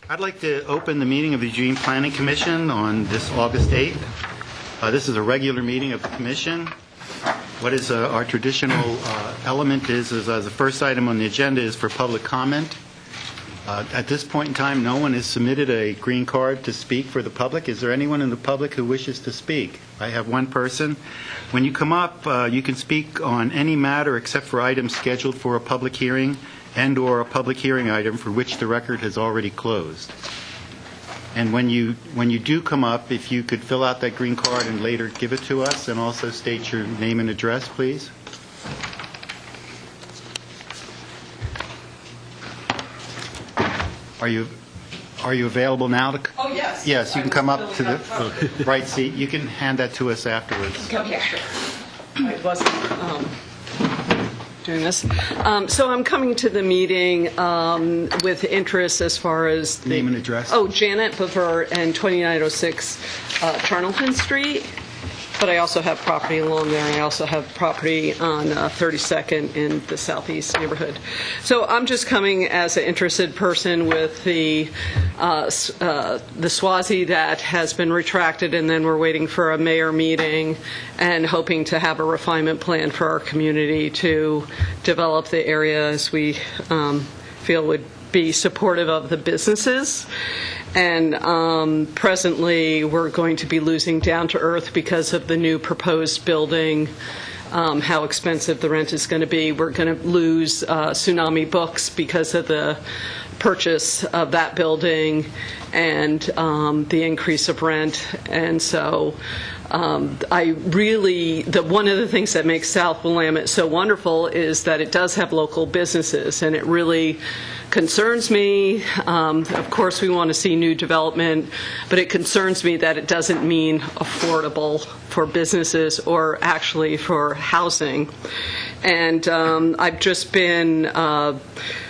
I'd like to open the meeting of the Eugene Planning Commission on this August 8th. This is a regular meeting of the Commission. What is our traditional element is the first item on the agenda is for public comment. At this point in time, no one has submitted a green card to speak for the public. Is there anyone in the public who wishes to speak? I have one person. When you come up, you can speak on any matter except for items scheduled for a public hearing and or a public hearing item for which the record has already closed. And when you do come up, if you could fill out that green card and later give it to us, and also state your name and address, please. Are you available now to? Oh, yes. Yes, you can come up to the right seat. You can hand that to us afterwards. Okay, sure. I wasn't doing this. So I'm coming to the meeting with interest as far as the name and address. Oh, Janet Bever and 2906 Charnelton Street. But I also have property along there, and I also have property on 32nd in the southeast neighborhood. So I'm just coming as an interested person with the SWASI that has been retracted, and then we're waiting for a mayor meeting and hoping to have a refinement plan for our community to develop the area as we feel would be supportive of the businesses. And presently, we're going to be losing Down to Earth because of the new proposed building, how expensive the rent is going to be. We're going to lose Tsunami Books because of the purchase of that building and the increase of rent. And so one of the things that makes South Willamette so wonderful is that it does have local businesses, and it really concerns me. Of course, we want to see new development, but it concerns me that it doesn't mean affordable for businesses or actually for housing. And I've just been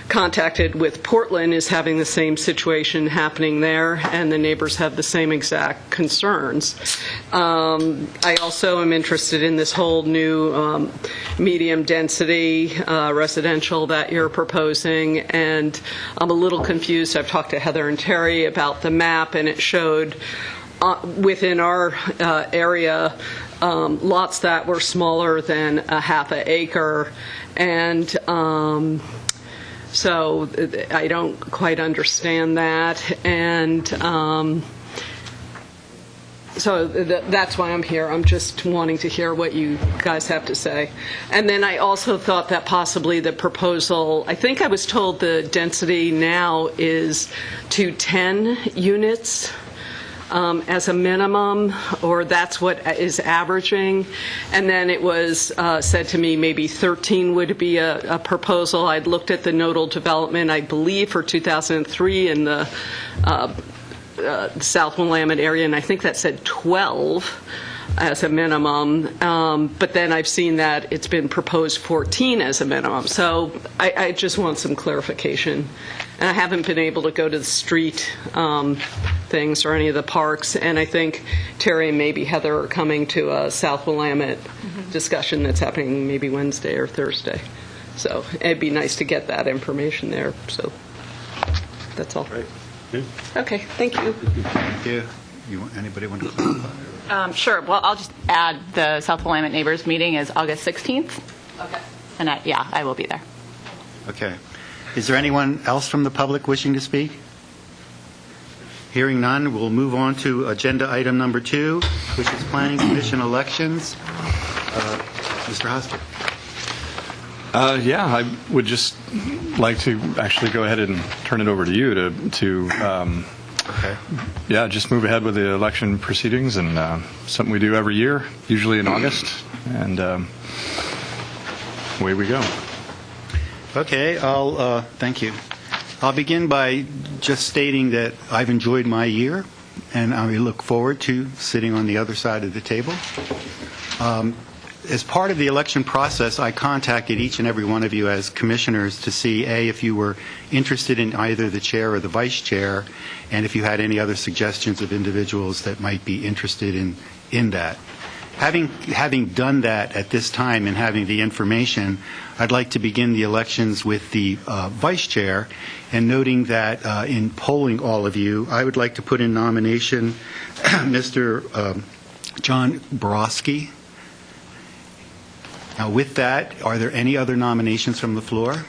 contacted with Portland is having the same situation happening there, and the neighbors have the same exact concerns. I also am interested in this whole new medium density residential that you're proposing, and I'm a little confused. I've talked to Heather and Terry about the map, and it showed within our area lots that were smaller than a half an acre, and so I don't quite understand that, and so that's why I'm here. I'm just wanting to hear what you guys have to say. And then I also thought that possibly the proposal, I think I was told the density now is to 10 units as a minimum, or that's what is averaging. And then it was said to me maybe 13 would be a proposal. I'd looked at the nodal development, I believe, for 2003 in the South Willamette area, and I think that said 12 as a minimum, but then I've seen that it's been proposed 14 as a minimum. So I just want some clarification. And I haven't been able to go to the street things or any of the parks, and I think Terry and maybe Heather are coming to a South Willamette discussion that's happening maybe Wednesday or Thursday. So it'd be nice to get that information there. So that's all. Great. Okay, thank you. Thank you. Anybody want to clarify? Sure. Well, I'll just add the South Willamette Neighbors meeting is August 16th. Okay. And I will be there. Okay. Is there anyone else from the public wishing to speak? Hearing none, we'll move on to agenda item number 2, which is Planning Commission elections. Mr. Hoster. Yeah, I would just like to actually go ahead and turn it over to you to Okay. Yeah, just move ahead with the election proceedings, and something we do every year, usually in August, and away we go. Okay, thank you. I'll begin by just stating that I've enjoyed my year, and I look forward to sitting on the other side of the table. As part of the election process, I contacted each and every one of you as commissioners to see, A, if you were interested in either the chair or the vice chair, and if you had any other suggestions of individuals that might be interested in that. Having done that at this time and having the information, I'd like to begin the elections with the vice chair, and noting that in polling all of you, I would like to put in nomination Mr. John JAWORSKI. Now, with that, are there any other nominations from the floor?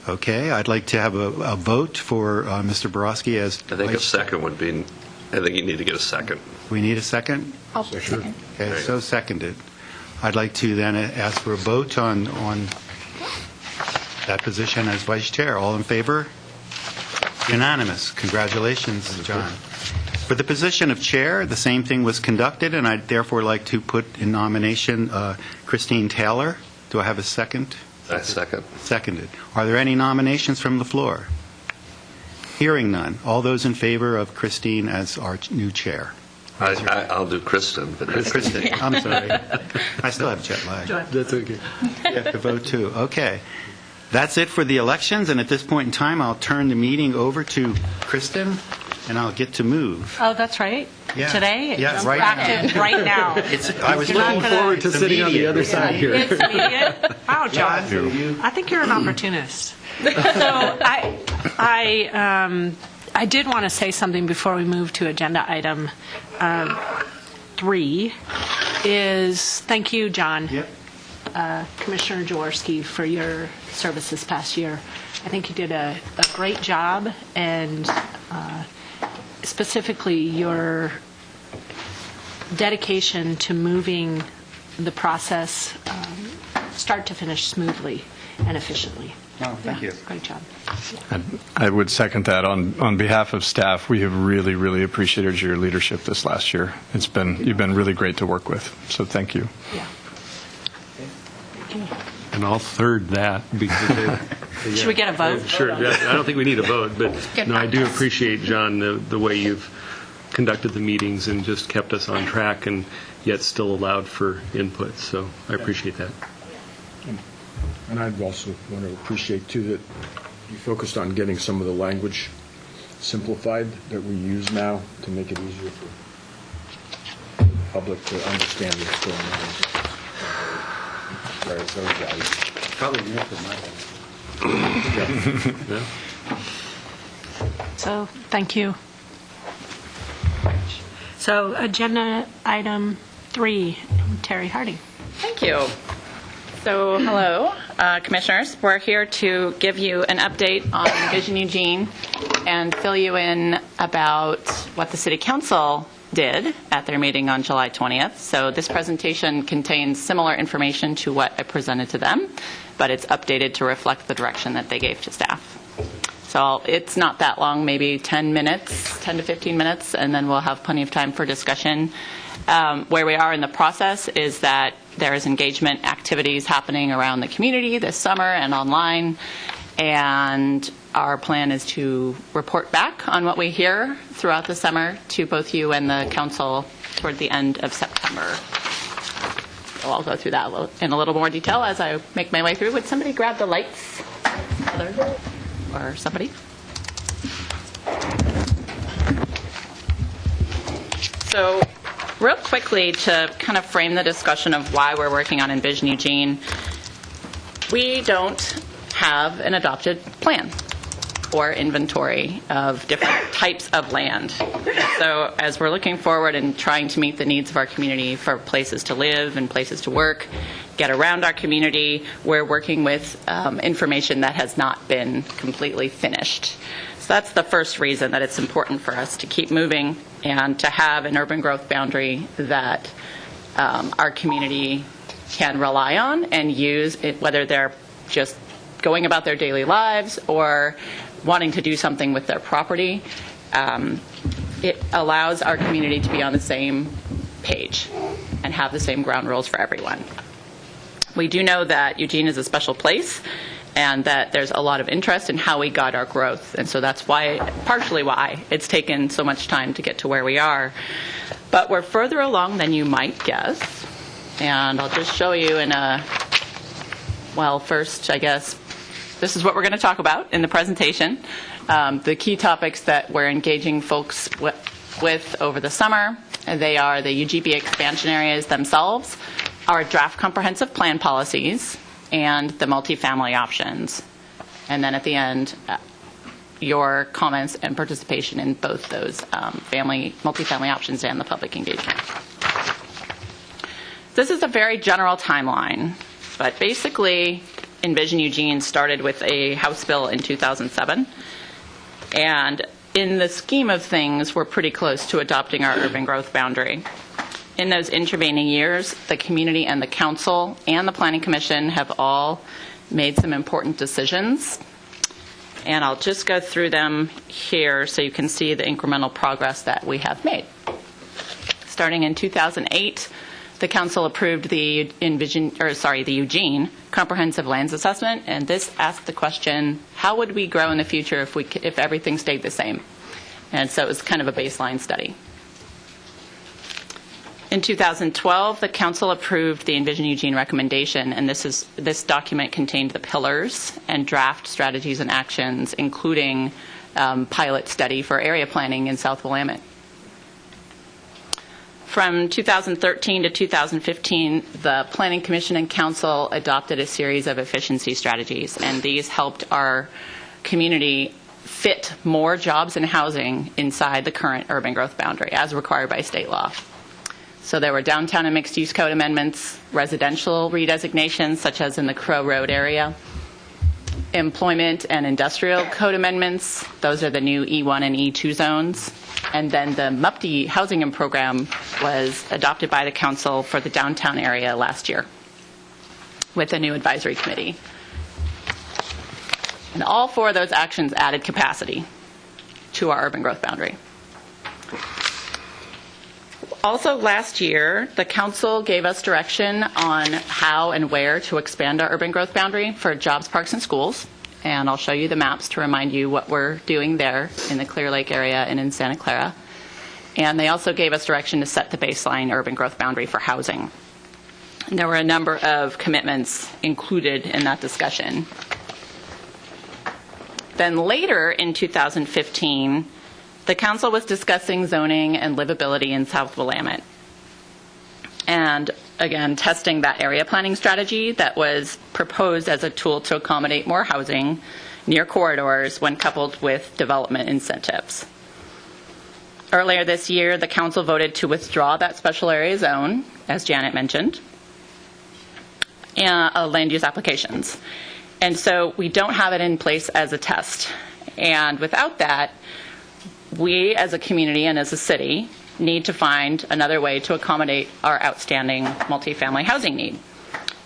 Okay, I'd like to have a vote for Mr. JAWORSKI as I think a vice chair. second would be, I think you need to get a second. We need a second? I'll second. Okay, so seconded. I'd like to then ask for a vote on that position as vice chair. All in favor? Unanimous. Congratulations, John. For the position of chair, the same thing was conducted, and I'd therefore like to put in nomination Christine Taylor. Do I have a second? I second. Seconded. Are there any nominations from the floor? Hearing none. All those in favor of Christine as our new chair? I'll do Kristen, but Kristen, I'm sorry. I still have jet lag. That's okay. You have to vote too. Okay. That's it for the elections, and at this point in time, I'll turn the meeting over to Kristen, and I'll get to move. Oh, that's right? Yeah. Today? Yeah, It's right active right now. I was You're not looking gonna- forward To sitting on the other side here. It's immediate? Wow, John. you. I think you're an opportunist. So I did want to say something before we move to agenda item 3 is thank you, John. Yep. Commissioner JAWORSKI, for your service this past year. I think you did a great job, and specifically your dedication to moving the process start to finish smoothly and efficiently. Oh, thank you. Great job. I would second that. On behalf of staff, we have really, really appreciated your leadership this last year. You've been really great to work with, so thank you. Yeah. And I'll third that because Should we get a vote? Sure. I don't think we need a vote, but no, I do appreciate, John, the way you've conducted the meetings and just kept us on track and yet still allowed for input. So I appreciate that. And I'd also want to appreciate, too, that you focused on getting some of the language simplified that we use now to make it easier for the public to understand what's going on. Very valuable. Probably more than my vote. So, thank you. So, agenda item 3, Terry Harding. Thank you. So, hello, Commissioners. We're here to give you an update on Envision Eugene and fill you in about what the City Council did at their meeting on July 20th. So this presentation contains similar information to what I presented to them, but it's updated to reflect the direction that they gave to staff. So it's not that long, maybe 10 to 15 minutes, and then we'll have plenty of time for discussion. Where we are in the process is that there is engagement activities happening around the community this summer and online, and our plan is to report back on what we hear throughout the summer to both you and the council toward the end of September. So I'll go through that in a little more detail as I make my way through. Would somebody grab the lights? Or somebody? So real quickly, to kind of frame the discussion of why we're working on Envision Eugene, we don't have an adopted plan or inventory of different types of land. So as we're looking forward and trying to meet the needs of our community for places to live and places to work, get around our community, we're working with information that has not been completely finished. So that's the first reason that it's important for us to keep moving and to have an urban growth boundary that our community can rely on and use, whether they're just going about their daily lives or wanting to do something with their property. It allows our community to be on the same page and have the same ground rules for everyone. We do know that Eugene is a special place and that there's a lot of interest in how we got our growth. And so that's partially why it's taken so much time to get to where we are. But we're further along than you might guess. And I'll just show you first, I guess, this is what we're going to talk about in the presentation. The key topics that we're engaging folks with over the summer They are the UGB expansion areas themselves, our draft comprehensive plan policies, and the multifamily options. And then at the end, your comments and participation in both those multifamily options and the public engagement. This is a very general timeline, but basically Envision Eugene started with a House bill in 2007, and in the scheme of things, we're pretty close to adopting our urban growth boundary. In those intervening years, the community and the council and the Planning Commission have all made some important decisions, and I'll just go through them here so you can see the incremental progress that we have made. Starting in 2008, the council approved the Eugene Comprehensive Lands Assessment, and this asked the question, how would we grow in the future if everything stayed the same? And so it was kind of a baseline study. In 2012, the council approved the Envision Eugene recommendation, and this document contained the pillars and draft strategies and actions, including pilot study for area planning in South Willamette. From 2013 to 2015, the Planning Commission and Council adopted a series of efficiency strategies, and these helped our community fit more jobs and housing inside the current urban growth boundary, as required by state law. So there were downtown and mixed-use code amendments, residential redesignations, such as in the Crow Road area, employment and industrial code amendments. Those are the new E1 and E2 zones. And then the MUPTI housing program was adopted by the council for the downtown area last year with a new advisory committee. And all four of those actions added capacity to our urban growth boundary. Also last year, the council gave us direction on how and where to expand our urban growth boundary for jobs, parks, and schools. And I'll show you the maps to remind you what we're doing there in the Clear Lake area and in Santa Clara. And they also gave us direction to set the baseline urban growth boundary for housing. And there were a number of commitments included in that discussion. Then later in 2015, the council was discussing zoning and livability in South Willamette. And again, testing that area planning strategy that was proposed as a tool to accommodate more housing near corridors when coupled with development incentives. Earlier this year, the council voted to withdraw that special area zone, as Janet mentioned, and land use applications. And so we don't have it in place as a test. And without that, we as a community and as a city need to find another way to accommodate our outstanding multifamily housing need.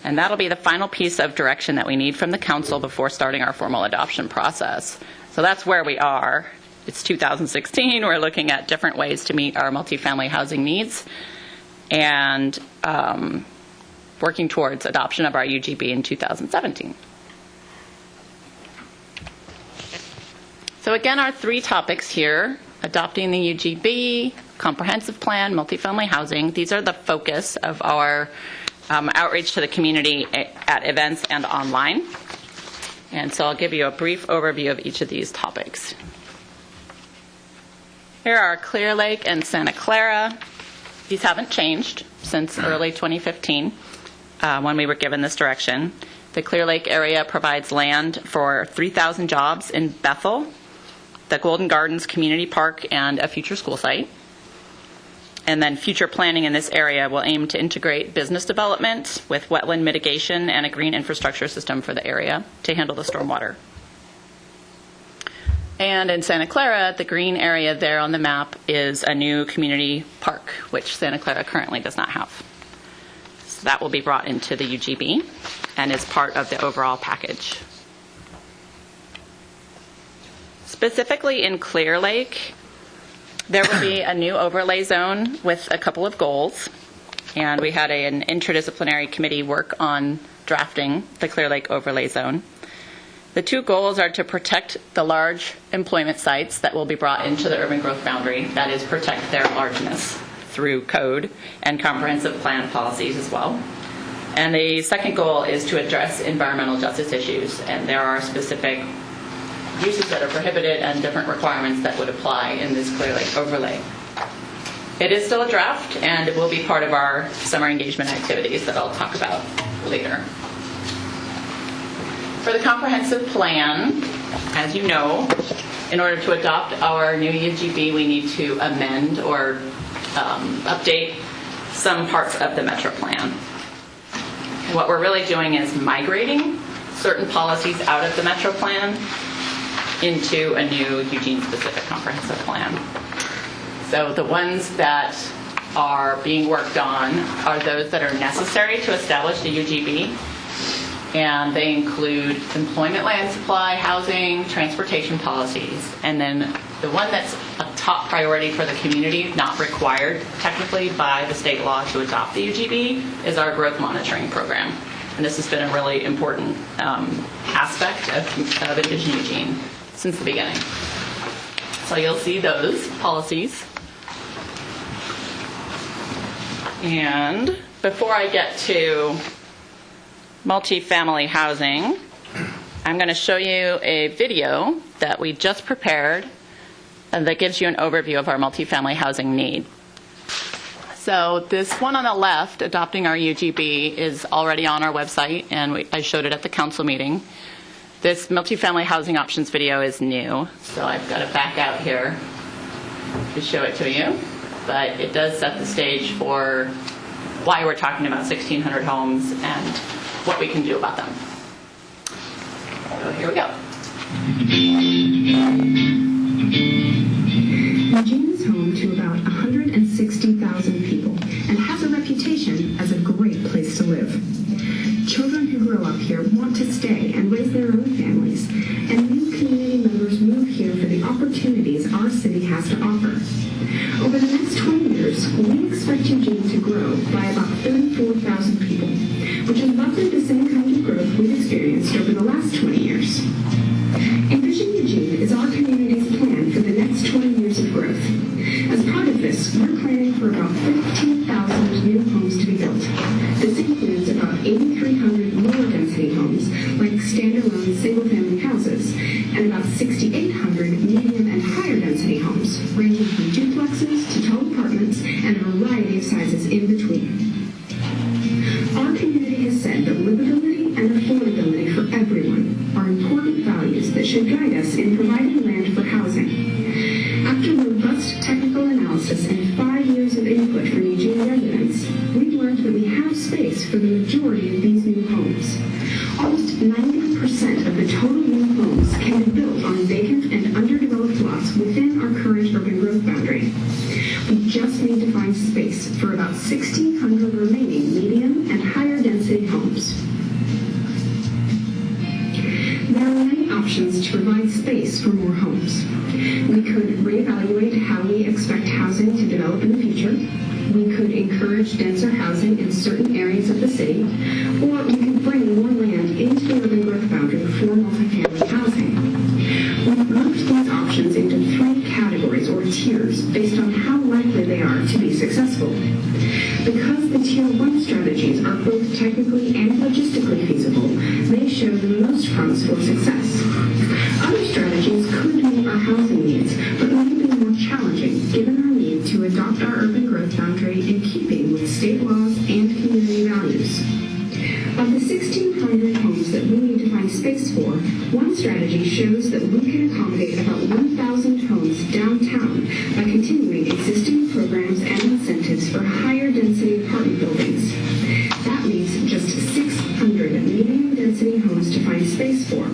And that'll be the final piece of direction that we need from the council before starting our formal adoption process. So that's where we are. It's 2016. We're looking at different ways to meet our multifamily housing needs and working towards adoption of our UGB in 2017. So again, our three topics here: adopting the UGB, comprehensive plan, multifamily housing. These are the focus of our outreach to the community at events and online. And so I'll give you a brief overview of each of these topics. Here are Clear Lake and Santa Clara. These haven't changed since early 2015 when we were given this direction. The Clear Lake area provides land for 3,000 jobs in Bethel, the Golden Gardens Community Park, and a future school site. And then future planning in this area will aim to integrate business development with wetland mitigation and a green infrastructure system for the area to handle the stormwater. And in Santa Clara, the green area there on the map is a new community park, which Santa Clara currently does not have. So that will be brought into the UGB and is part of the overall package. Specifically in Clear Lake, there will be a new overlay zone with a couple of goals. And we had an interdisciplinary committee work on drafting the Clear Lake overlay zone. The two goals are to protect the large employment sites that will be brought into the urban growth boundary, that is, protect their largeness through code and comprehensive plan policies as well. And the second goal is to address environmental justice issues, and there are specific uses that are prohibited and different requirements that would apply in this Clear Lake overlay. It is still a draft, and it will be part of our summer engagement activities that I'll talk about later. For the comprehensive plan, as you know, in order to adopt our new UGB, we need to amend or update some parts of the Metro Plan. What we're really doing is migrating certain policies out of the Metro Plan into a new Eugene-specific comprehensive plan. So the ones that are being worked on are those that are necessary to establish the UGB, and they include employment, land supply, housing, transportation policies. And then the one that's a top priority for the community, not required technically by the state law to adopt the UGB, is our growth monitoring program. And this has been a really important aspect of Envision Eugene since the beginning. So you'll see those policies. And before I get to multifamily housing, I'm going to show you a video that we just prepared that gives you an overview of our multifamily housing need. So this one on the left, adopting our UGB, is already on our website, and I showed it at the council meeting. This multifamily housing options video is new, so I've got to back out here to show it to you. But it does set the stage for why we're talking about 1,600 homes and what we can do about them. So here we go. Eugene is home to about 160,000 people and has a reputation as a great place to live. Children who grow up here want to stay and raise their own families, and new community members move here for the opportunities our city has to offer. Over the next 20 years, we expect Eugene to grow by about 34,000 people, which is roughly the same kind of growth we've experienced over the last 20 years. Envision Eugene is our community's plan for the next 20 years of growth. As part of this, we're planning for about 15,000 new homes to be built. This includes about 8,300 lower density homes, like standalone single-family houses, and about 6,800 medium and higher density homes, ranging from duplexes to tall apartments and a variety of sizes in between. Our community has said that livability and affordability for everyone are important values that should guide us in providing land for housing. After robust technical analysis and 5 years of input from Eugene residents, we've learned that we have space for the majority of these new homes. Almost 90% of the total new homes can be built on vacant and underdeveloped lots within our current urban growth boundary. We just need to find space for about 1,600 remaining medium and higher density homes. There are many options to provide space for more homes. We could reevaluate how we expect housing to develop in the future. We could encourage denser housing in certain areas of the city, or we could bring more land into the urban growth boundary for multifamily housing. We've grouped these options into 3 categories or tiers based on how likely they are to be successful. Because the Tier 1 strategies are both technically and logistically feasible, they show the most promise for success. Other strategies could meet our housing needs, but may be more challenging given our need to adopt our urban growth boundary in keeping with state laws and community values. Of the 1,600 homes that we need to find space for, one strategy shows that we can accommodate about 1,000 homes downtown by continuing existing programs and incentives for higher density apartment buildings. That leaves just 600 medium density homes to find space for.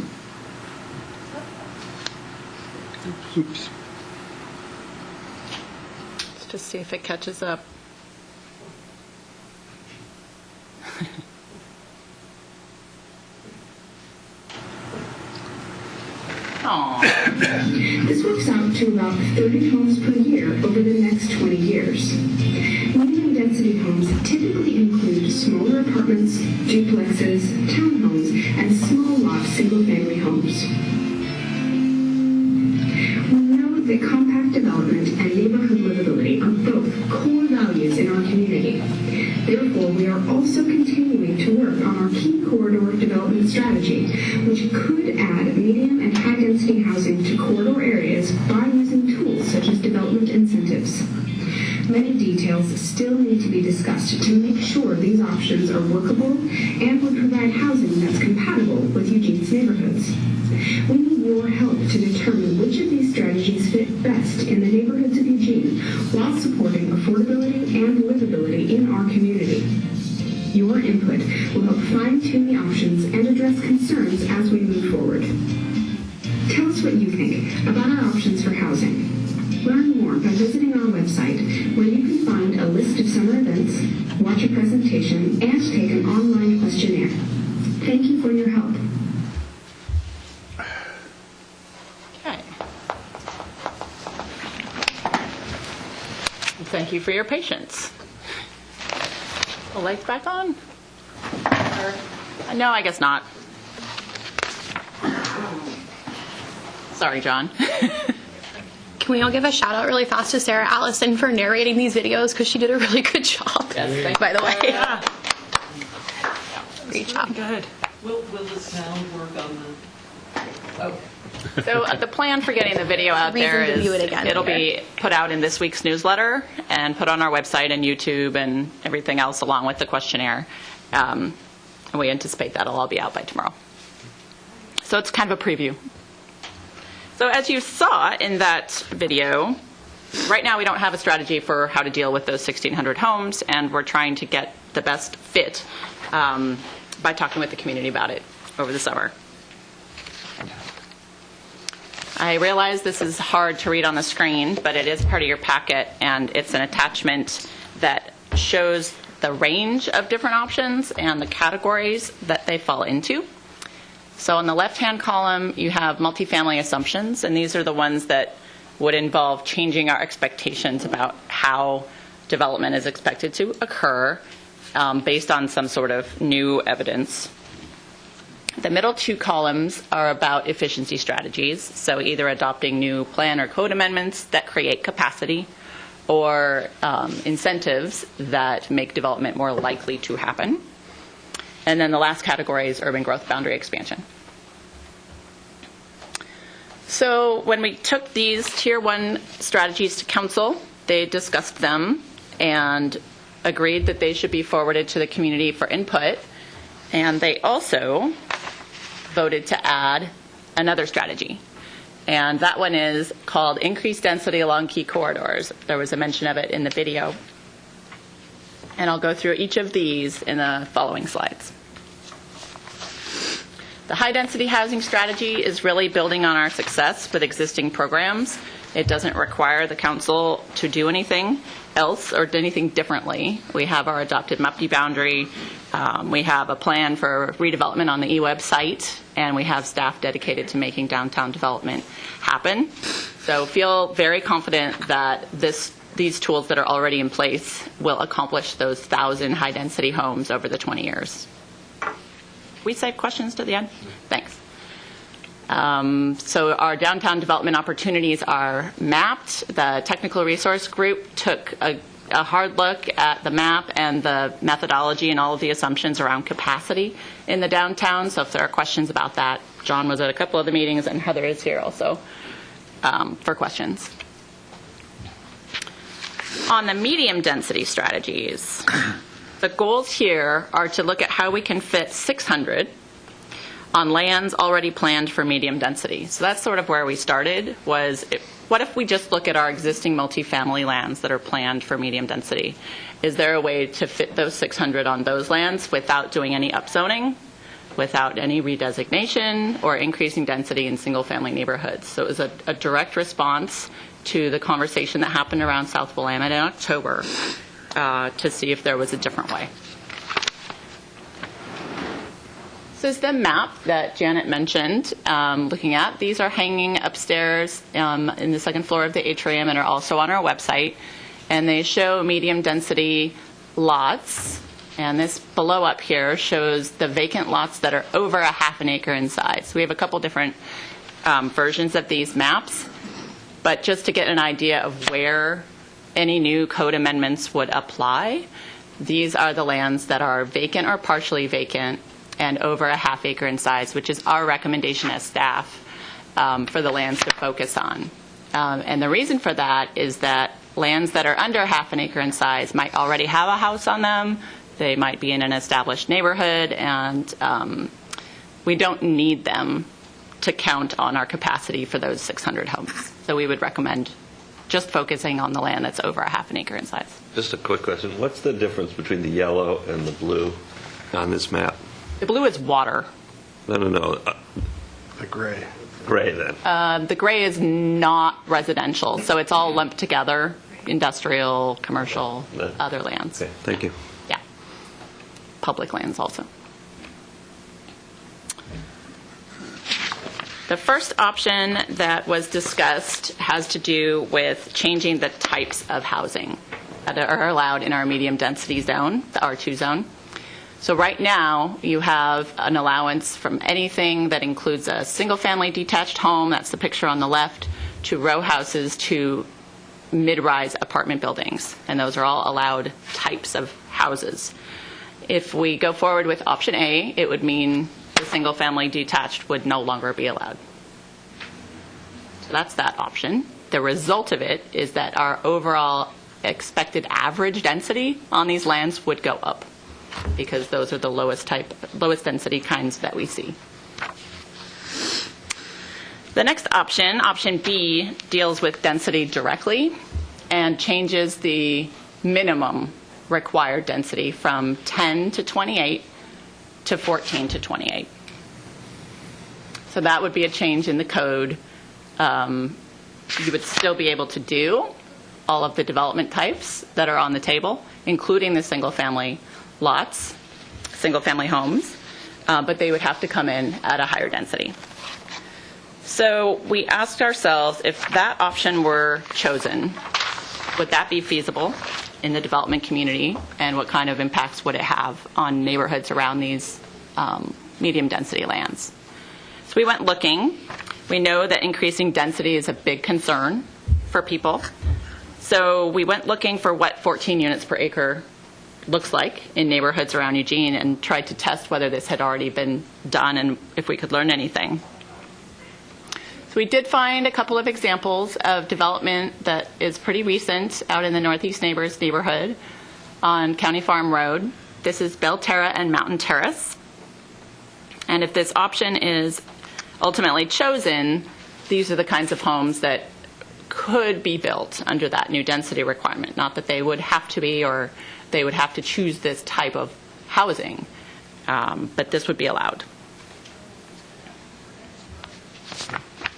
Oops. Let's just see if it catches up. This works out to about 30 homes per year over the next 20 years. Medium density homes typically include smaller apartments, duplexes, townhomes, and small lot single-family homes. We know that compact development and neighborhood livability are both core values in our community. Therefore, we are also continuing to work on our key corridor development strategy, which could add medium and high-density housing to corridor areas by using tools such as development incentives. Many details still need to be discussed to make sure these options are workable and would provide housing that's compatible with Eugene's neighborhoods. We need your help to determine which of these strategies fit best in the neighborhoods of Eugene while supporting affordability and livability in our community. Your input will help fine-tune the options and address concerns as we move forward. Tell us what you think about our options for housing. Learn more by visiting our website, where you can find a list of summer events, watch a presentation, and take an online questionnaire. Thank you for your help. Okay. Thank you for your patience. The lights back on? No, I guess not. Sorry, John. Can we all give a shout out really fast to Sarah Allison for narrating these videos, because she did a really good job, by the way. Yeah. Great job. Good. Will the sound work on the... Oh. So the plan for getting the video out there Reason to is view it again it'll later. be put out in this week's newsletter and put on our website and YouTube and everything else along with the questionnaire. And we anticipate that'll all be out by tomorrow. So it's kind of a preview. So as you saw in that video, right now we don't have a strategy for how to deal with those 1,600 homes, and we're trying to get the best fit by talking with the community about it over the summer. I realize this is hard to read on the screen, but it is part of your packet, and it's an attachment that shows the range of different options and the categories that they fall into. So on the left-hand column, you have multifamily assumptions, and these are the ones that would involve changing our expectations about how development is expected to occur based on some sort of new evidence. The middle two columns are about efficiency strategies, so either adopting new plan or code amendments that create capacity or incentives that make development more likely to happen. And then the last category is urban growth boundary expansion. So when we took these Tier 1 strategies to Council, they discussed them and agreed that they should be forwarded to the community for input. And they also voted to add another strategy. And that one is called increased density along key corridors. There was a mention of it in the video. And I'll go through each of these in the following slides. The high-density housing strategy is really building on our success with existing programs. It doesn't require the council to do anything else or do anything differently. We have our adopted MUPD boundary. We have a plan for redevelopment on the e-website, and we have staff dedicated to making downtown development happen. So feel very confident that these tools that are already in place will accomplish those 1,000 high-density homes over the 20 years. We save questions to the end? Thanks. So our downtown development opportunities are mapped. The technical resource group took a hard look at the map and the methodology and all of the assumptions around capacity in the downtown. So if there are questions about that, John was at a couple of the meetings, and Heather is here also for questions. On the medium density strategies, the goals here are to look at how we can fit 600 on lands already planned for medium density. So that's sort of where we started, was what if we just look at our existing multifamily lands that are planned for medium density? Is there a way to fit those 600 on those lands without doing any upzoning, without any redesignation, or increasing density in single-family neighborhoods? So it was a direct response to the conversation that happened around South Willamette in October to see if there was a different way. This is the map that Janet mentioned looking at. These are hanging upstairs in the second floor of the Atrium and are also on our website. And they show medium density lots. And this below up here shows the vacant lots that are over a half an acre in size. So we have a couple different versions of these maps. But just to get an idea of where any new code amendments would apply, these are the lands that are vacant or partially vacant and over a half acre in size, which is our recommendation as staff for the lands to focus on. And the reason for that is that Lands that are under half an acre in size might already have a house on them. They might be in an established neighborhood, and we don't need them to count on our capacity for those 600 homes. So we would recommend just focusing on the land that's over a half an acre in size. Just a quick question. What's the difference between the yellow and the blue on this map? The blue is water. No. The gray. Gray, then. The gray is not residential, so it's all lumped together, industrial, commercial, other lands. Okay, thank you. Yeah. Public lands also. The first option that was discussed has to do with changing the types of housing that are allowed in our medium density zone, the R2 zone. So right now, you have an allowance from anything that includes a single-family detached home, that's the picture on the left, to row houses to mid-rise apartment buildings. And those are all allowed types of houses. If we go forward with option A, it would mean the single-family detached would no longer be allowed. So that's that option. The result of it is that our overall expected average density on these lands would go up, because those are the lowest density kinds that we see. The next option, option B, deals with density directly and changes the minimum required density from 10 to 28 to 14 to 28. So that would be a change in the code. You would still be able to do all of the development types that are on the table, including the single-family lots, single-family homes, but they would have to come in at a higher density. So we asked ourselves, if that option were chosen, would that be feasible in the development community, and what kind of impacts would it have on neighborhoods around these medium-density lands? So we went looking. We know that increasing density is a big concern for people. So we went looking for what 14 units per acre looks like in neighborhoods around Eugene and tried to test whether this had already been done and if we could learn anything. So we did find a couple of examples of development that is pretty recent out in the Northeast Neighbors neighborhood on County Farm Road. This is Belterra and Mountain Terrace. And if this option is ultimately chosen, these are the kinds of homes that could be built under that new density requirement. Not that they would have to be, or they would have to choose this type of housing, but this would be allowed.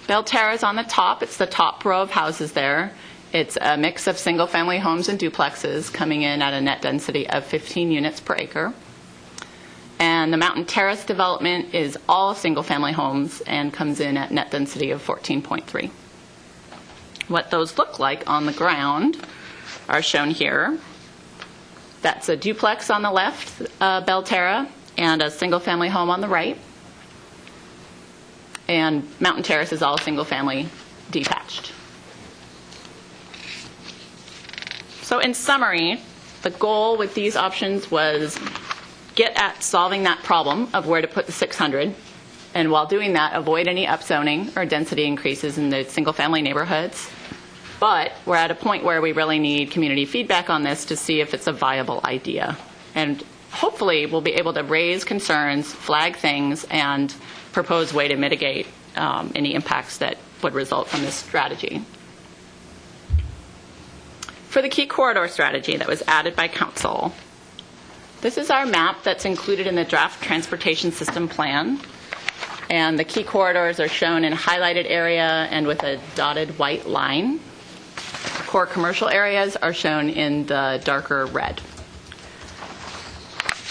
Belterra is on the top. It's the top row of houses there. It's a mix of single-family homes and duplexes coming in at a net density of 15 units per acre. And the Mountain Terrace development is all single-family homes and comes in at net density of 14.3. What those look like on the ground are shown here. That's a duplex on the left, Belterra, and a single-family home on the right. And Mountain Terrace is all single-family detached. So in summary, the goal with these options was get at solving that problem of where to put the 600, and while doing that, avoid any upzoning or density increases in the single-family neighborhoods. But we're at a point where we really need community feedback on this to see if it's a viable idea. And hopefully we'll be able to raise concerns, flag things, and propose a way to mitigate any impacts that would result from this strategy. For the key corridor strategy that was added by Council, this is our map that's included in the draft transportation system plan. And the key corridors are shown in a highlighted area and with a dotted white line. Core commercial areas are shown in the darker red.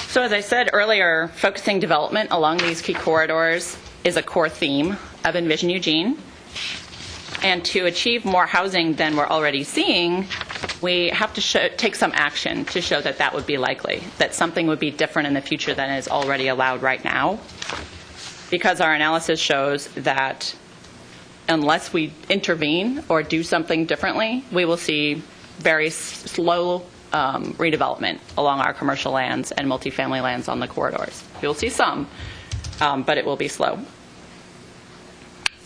So as I said earlier, focusing development along these key corridors is a core theme of Envision Eugene. And to achieve more housing than we're already seeing, we have to take some action to show that that would be likely, that something would be different in the future than is already allowed right now. Because our analysis shows that unless we intervene or do something differently, we will see very slow redevelopment along our commercial lands and multifamily lands on the corridors. You'll see some, but it will be slow.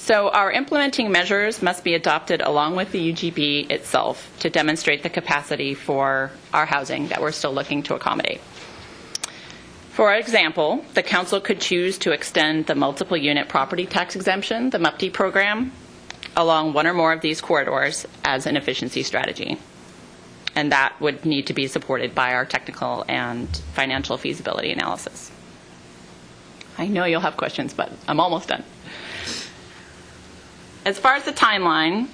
So our implementing measures must be adopted along with the UGB itself to demonstrate the capacity for our housing that we're still looking to accommodate. For example, the council could choose to extend the multiple unit property tax exemption, the MUPT program, along one or more of these corridors as an efficiency strategy. And that would need to be supported by our technical and financial feasibility analysis. I know you'll have questions, but I'm almost done. As far as the timeline,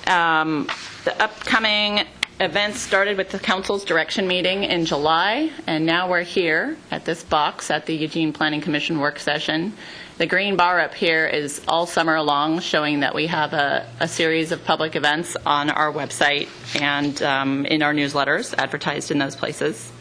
the upcoming events started with the council's direction meeting in July, and now we're here at this box at the Eugene Planning Commission work session. The green bar up here is all summer long, showing that we have a series of public events on our website and in our newsletters, advertised in those places.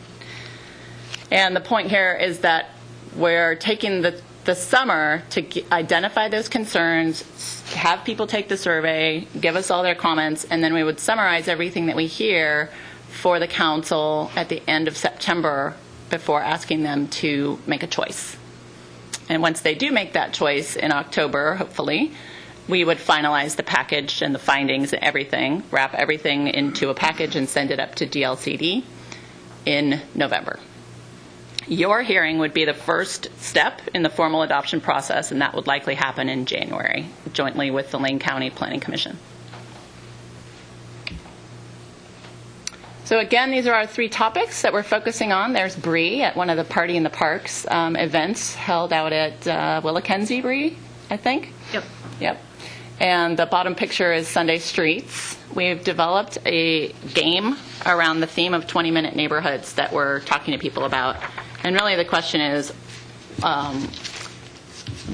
And the point here is that we're taking the summer to identify those concerns, have people take the survey, give us all their comments, and then we would summarize everything that we hear for the council at the end of September before asking them to make a choice. And once they do make that choice in October, hopefully, we would finalize the package and the findings and everything, wrap everything into a package and send it up to DLCD in November. Your hearing would be the first step in the formal adoption process, and that would likely happen in January, jointly with the Lane County Planning Commission. So again, these are our three topics that we're focusing on. There's BREE at one of the Party in the Parks events held out at Willackenzie BREE, I think? Yep. And the bottom picture is Sunday Streets. We've developed a game around the theme of 20-minute neighborhoods that we're talking to people about. And really the question is,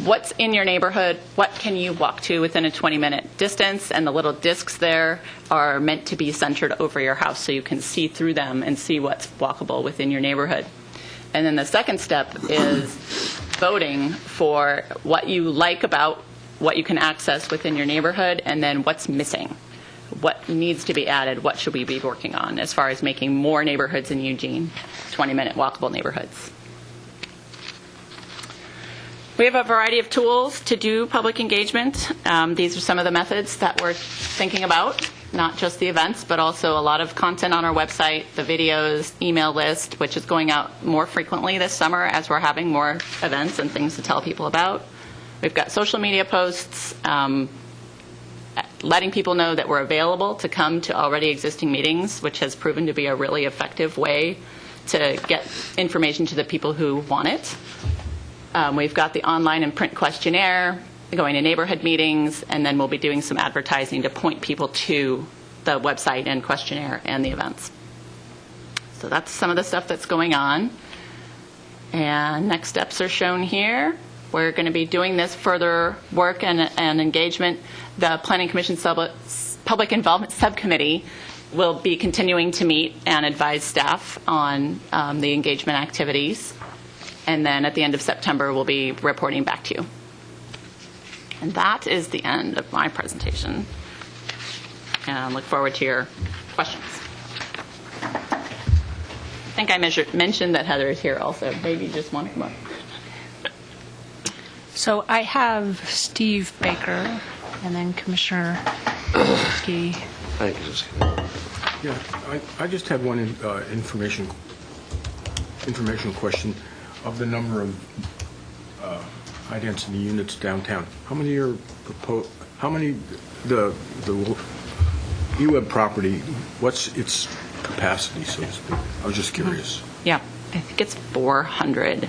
what's in your neighborhood? What can you walk to within a 20-minute distance? And the little discs there are meant to be centered over your house so you can see through them and see what's walkable within your neighborhood. And then the second step is voting for what you like about what you can access within your neighborhood, and then what's missing. What needs to be added? What should we be working on as far as making more neighborhoods in Eugene 20-minute walkable neighborhoods? We have a variety of tools to do public engagement. These are some of the methods that we're thinking about, not just the events, but also a lot of content on our website, the videos, email list, which is going out more frequently this summer as we're having more events and things to tell people about. We've got social media posts, letting people know that we're available to come to already existing meetings, which has proven to be a really effective way to get information to the people who want it. We've got the online and print questionnaire, going to neighborhood meetings, and then we'll be doing some advertising to point people to the website and questionnaire and the events. So that's some of the stuff that's going on. And next steps are shown here. We're going to be doing this further work and engagement. The Planning Commission Public Involvement Subcommittee will be continuing to meet and advise staff on the engagement activities. And then at the end of September, we'll be reporting back to you. And that is the end of my presentation. And I look forward to your questions. I think I mentioned that Heather is here also. Maybe you just want to come up. So I have Steve Baker and then Commissioner JAWORSKI. Thank you, Jessica. Yeah, I just have one informational question. Of the number of high-density units downtown, how many are proposed? How many the UWeb property? What's its capacity, so to speak? I was just curious. Yeah, I think it's 400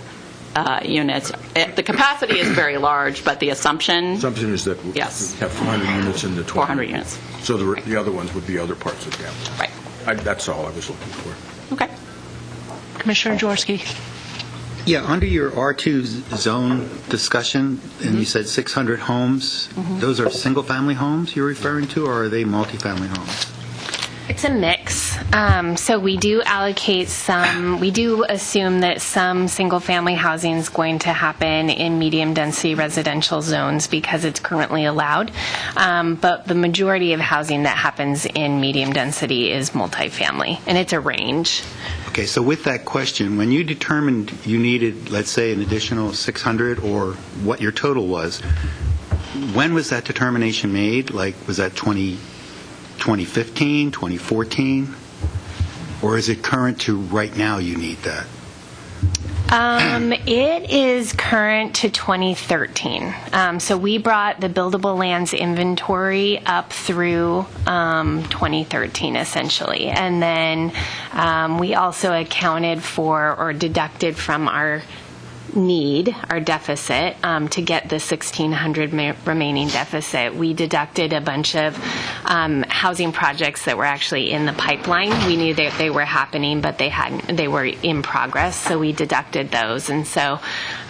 units. The capacity is very large, but the assumption is that we yes, have 400 units in the 400 units. So the other ones would be other parts of downtown. Right. That's all I was looking for. Okay. Commissioner JAWORSKI. Yeah, under your R2 zone discussion, and you said 600 homes, those are single-family homes you're referring to, or are they multifamily homes? It's a mix. So we do allocate some, we do assume that some single-family housing is going to happen in medium-density residential zones because it's currently allowed. But the majority of housing that happens in medium density is multifamily, and it's a range. Okay, so with that question, when you determined you needed, let's say, an additional 600 or what your total was, when was that determination made? Like, was that 2015, 2014? Or is it current to right now you need that? It is current to 2013. So we brought the buildable lands inventory up through 2013, essentially. And then we also accounted for or deducted from our our deficit, to get the 1,600 remaining deficit. We deducted a bunch of housing projects that were actually in the pipeline. We knew that they were happening, but they were in progress, so we deducted those. And so,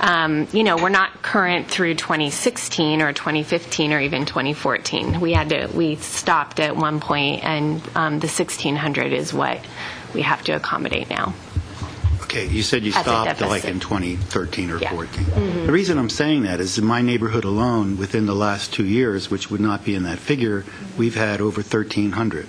we're not current through 2016 or 2015 or even 2014. We stopped at one point, and the 1,600 is what we have to accommodate now. Okay, you said you stopped like in 2013 or 14. The reason I'm saying that is in my neighborhood alone, within the last 2 years, which would not be in that figure, we've had over 1,300.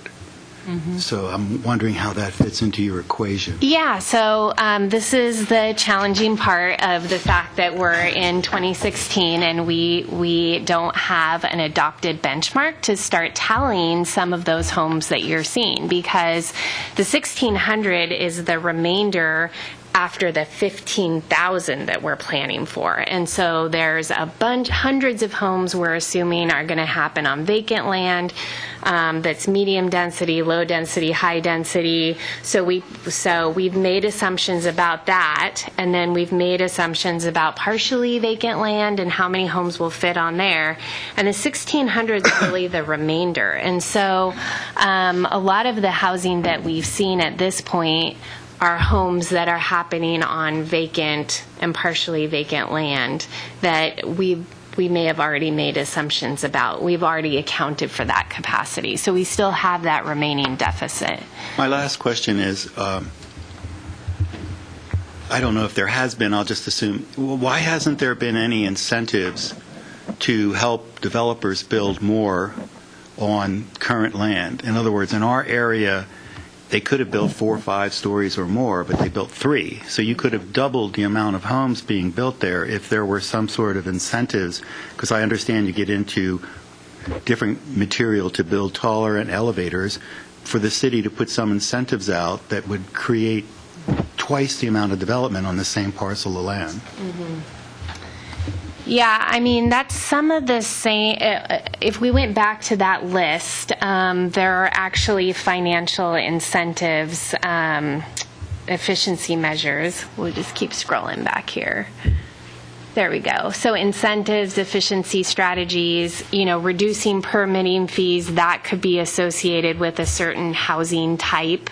So I'm wondering how that fits into your equation. Yeah, so this is the challenging part of the fact that we're in 2016 and we don't have an adopted benchmark to start tallying some of those homes that you're seeing, because the 1,600 is the remainder after the 15,000 that we're planning for. And so there's hundreds of homes we're assuming are going to happen on vacant land that's medium density, low density, high density. So we've made assumptions about that, and then we've made assumptions about partially vacant land and how many homes will fit on there. And the 1,600 is really the remainder. And so a lot of the housing that we've seen at this point are homes that are happening on vacant and partially vacant land that we may have already made assumptions about. We've already accounted for that capacity. So we still have that remaining deficit. My last question is, I don't know if there has been, I'll just assume, why hasn't there been any incentives to help developers build more on current land? In other words, in our area, they could have built 4 or 5 stories or more, but they built 3. So you could have doubled the amount of homes being built there if there were some sort of incentives, because I understand you get into different material to build taller and elevators, for the city to put some incentives out that would create twice the amount of development on the same parcel of land. Yeah, I mean, that's some of the same. If we went back to that list, there are actually financial incentives, efficiency measures. We'll just keep scrolling back here. There we go. So incentives, efficiency strategies, reducing permitting fees, that could be associated with a certain housing type.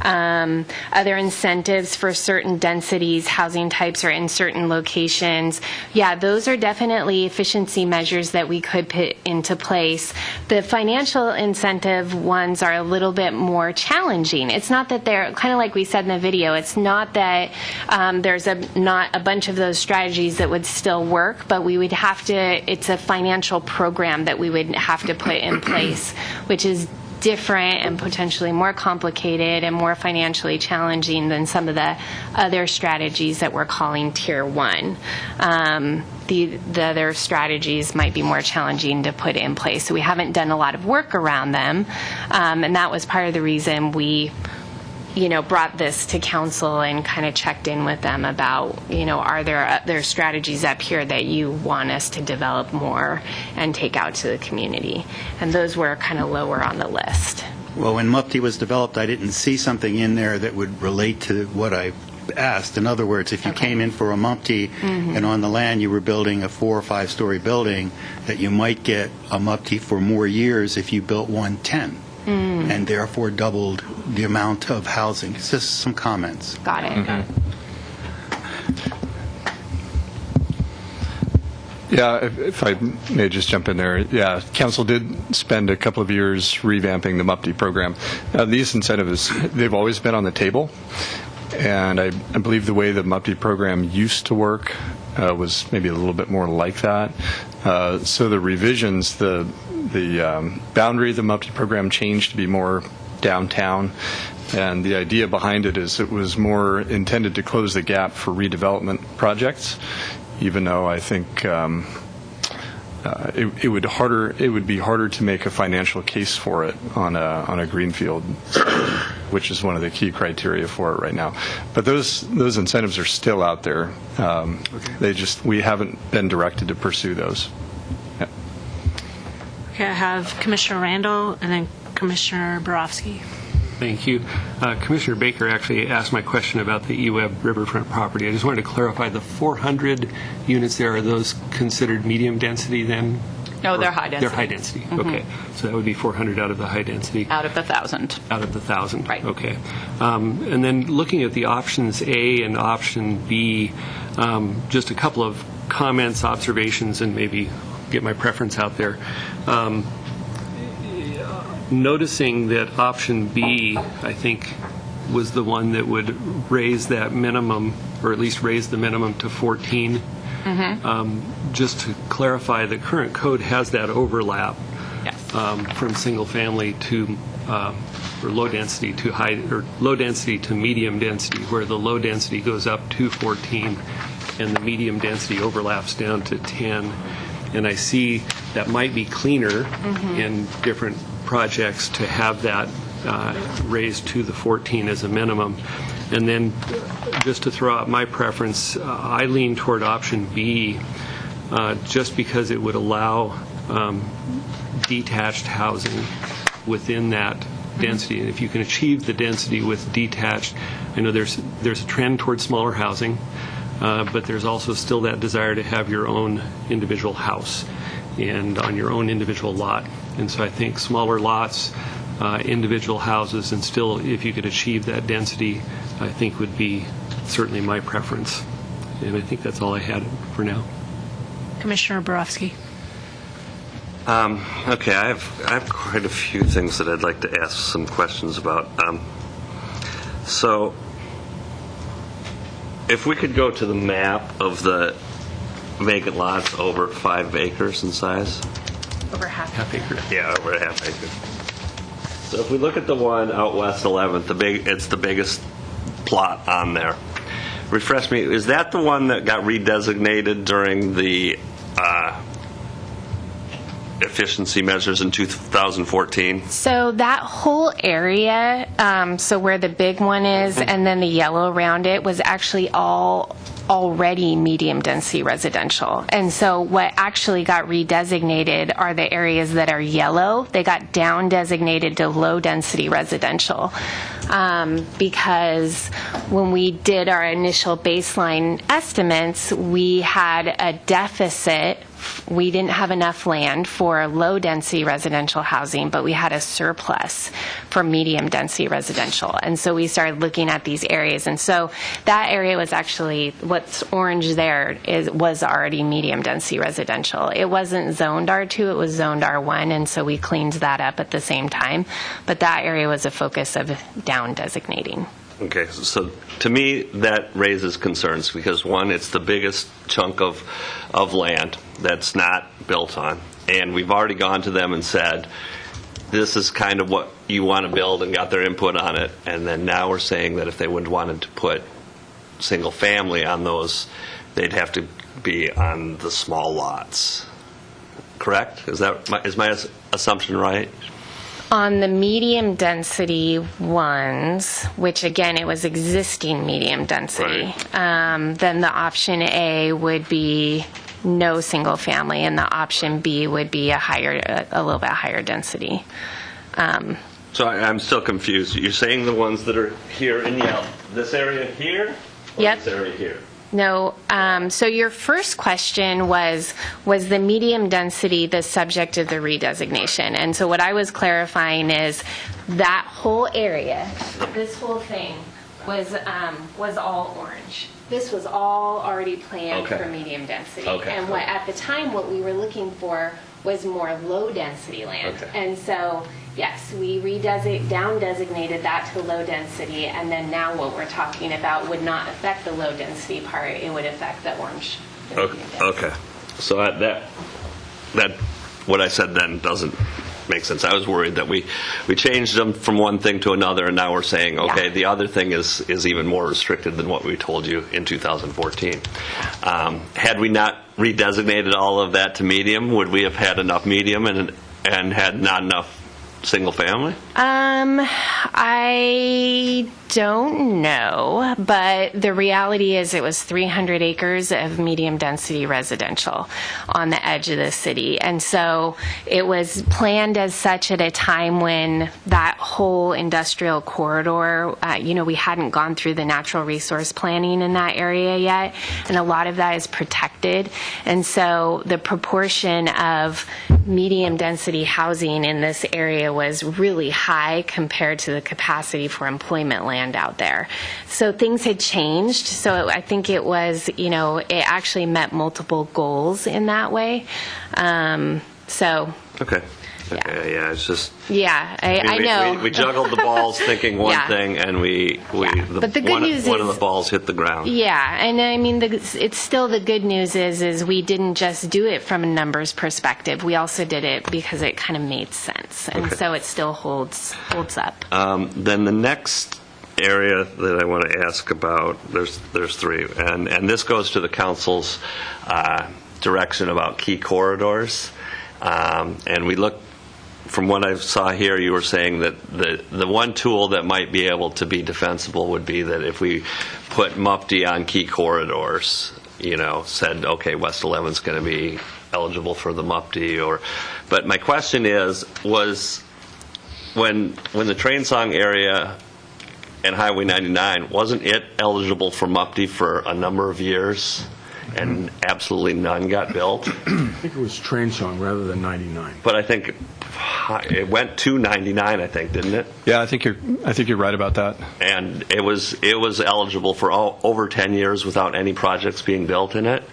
Other incentives for certain densities, housing types, or in certain locations. Yeah, those are definitely efficiency measures that we could put into place. The financial incentive ones are a little bit more challenging. It's not that they're, kind of like we said in the video, it's not that there's not a bunch of those strategies that would still work, but we would have to, it's a financial program that we would have to put in place, which is different and potentially more complicated and more financially challenging than some of the other strategies that we're calling Tier 1. The other strategies might be more challenging to put in place. So we haven't done a lot of work around them, and that was part of the reason we brought this to council and kind of checked in with them about, are there strategies up here that you want us to develop more and take out to the community? And those were kind of lower on the list. Well, when MUPTI was developed, I didn't see something in there that would relate to what I asked. In other words, if you came in for a MUPTI and on the land you were building a 4 or 5 story building, that you might get a MUPTI for more years if you built 110. And therefore doubled the amount of housing. It's just some comments. Got it. Yeah, if I may just jump in there. Yeah, council did spend a couple of years revamping the MUPTI program. These incentives, they've always been on the table. And I believe the way the MUPTI program used to work was maybe a little bit more like that. So the revisions, the boundary of the MUPTI program changed to be more downtown, and the idea behind it is it was more intended to close the gap for redevelopment projects, even though I think it would be harder to make a financial case for it on a greenfield, which is one of the key criteria for it right now. But those incentives are still out there. We haven't been directed to pursue those. Yeah. Okay, I have Commissioner Randall and then Commissioner Borowski. Thank you. Commissioner Baker actually asked my question about the eWeb riverfront property. I just wanted to clarify the 400 units there, are those considered medium density then? No, they're high density. They're high density. Okay. So that would be 400 out of the high density. Out of the 1,000. Out of the 1,000. Right. Okay. And then looking at the options A and option B, just a couple of comments, observations, and maybe get my preference out there. Noticing that option B, I think, was the one that would raise that minimum, or at least raise the minimum to 14. Just to clarify, the current code has that overlap. Yes. From single family to or low density to high, or low density to medium density, where the low density goes up to 14 and the medium density overlaps down to 10. And I see that might be cleaner in different projects to have that raised to the 14 as a minimum. And then just to throw out my preference, I lean toward option B just because it would allow detached housing within that density. And if you can achieve the density with detached, I know there's a trend toward smaller housing, but there's also still that desire to have your own individual house and on your own individual lot. And so I think smaller lots, individual houses, and still, if you could achieve that density, I think would be certainly my preference. And I think that's all I had for now. Commissioner Borowski. Okay, I have quite a few things that I'd like to ask some questions about. So, if we could go to the map of the vacant lots over 5 acres in size. Over half acre. Yeah, over a half acre. So if we look at the one out west 11th, it's the biggest plot on there. Refresh me, is that the one that got redesignated during the efficiency measures in 2014? So that whole area, so where the big one is and then the yellow around it, was actually already medium density residential. And so what actually got redesignated are the areas that are yellow. They got down designated to low density residential. Because when we did our initial baseline estimates, we had a deficit. We didn't have enough land for low density residential housing, but we had a surplus for medium density residential. And so we started looking at these areas. And so that area was actually, what's orange there was already medium density residential. It wasn't zoned R2, it was zoned R1, and so we cleaned that up at the same time. But that area was a focus of down designating. Okay, so to me that raises concerns because one, it's the biggest chunk of land that's not built on, and we've already gone to them and said this is kind of what you want to build and got their input on it, and then now we're saying that if they wanted to put single family on those, they'd have to be on the small lots. Correct? Is my assumption right? On the medium density ones, which again, it was existing medium density, right. Then the option A would be no single family, and the option B would be a little bit higher density. So I'm still confused. You're saying the ones that are here in yellow, this area here, or Yep. this area here? No. So your first question was the medium density the subject of the redesignation? And so what I was clarifying is that whole area, this whole thing, was all orange. This was all already planned Okay. for medium density. Okay. And at the time, what we were looking for was more low density land. Okay. And so, yes, we down designated that to low density, and then now what we're talking about would not affect the low density part, it would affect the orange. the medium density. Okay. So that what I said then doesn't makes sense. I was worried that we changed them from one thing to another, and now we're saying, okay, the other thing is even more restricted than what we told you in 2014. Had we not redesignated all of that to medium, would we have had enough medium and had not enough single family? I don't know, but the reality is it was 300 acres of medium density residential on the edge of the city. And so it was planned as such at a time when that whole industrial corridor, we hadn't gone through the natural resource planning in that area yet, and a lot of that is protected. And so the proportion of medium density housing in this area was really high compared to the capacity for employment land out there. So things had changed. So I think it was, it actually met multiple goals in that way. Okay. Yeah, it's just... Yeah, I know. We juggled the balls thinking one thing, and But the good news one of is, the balls hit the ground. Yeah, and I mean, it's still the good news is we didn't just do it from a numbers perspective. We also did it because it kind of made sense, and so it still holds up. Then the next area that I want to ask about, there's three, and this goes to the council's direction about key corridors, and we look. From what I saw here, you were saying that the one tool that might be able to be defensible would be that if we put MUPD on key corridors, said, okay, West 11's going to be eligible for the MUPD, but my question was when the Train Song area and Highway 99, wasn't it eligible for MUPD for a number of years? And absolutely none got built. I think it was Train Song rather than 99. But I think it went to 99, I think, didn't it? Yeah, I think you're right about that. And it was eligible for over 10 years without any projects being built in it.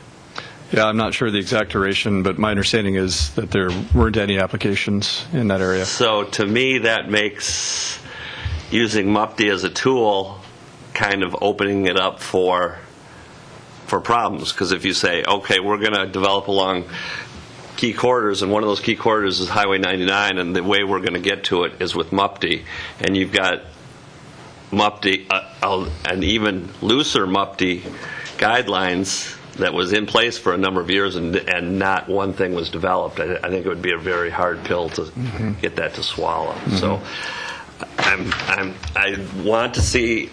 Yeah, I'm not sure the exact duration, but my understanding is that there weren't any applications in that area. So to me, that makes using MUPD as a tool kind of opening it up for problems, because if you say, okay, we're going to develop along key corridors, and one of those key corridors is Highway 99, and the way we're going to get to it is with MUPD, and you've got MUPD, an even looser MUPD guidelines that was in place for a number of years, and not one thing was developed. I think it would be a very hard pill to get that to swallow. So I want to see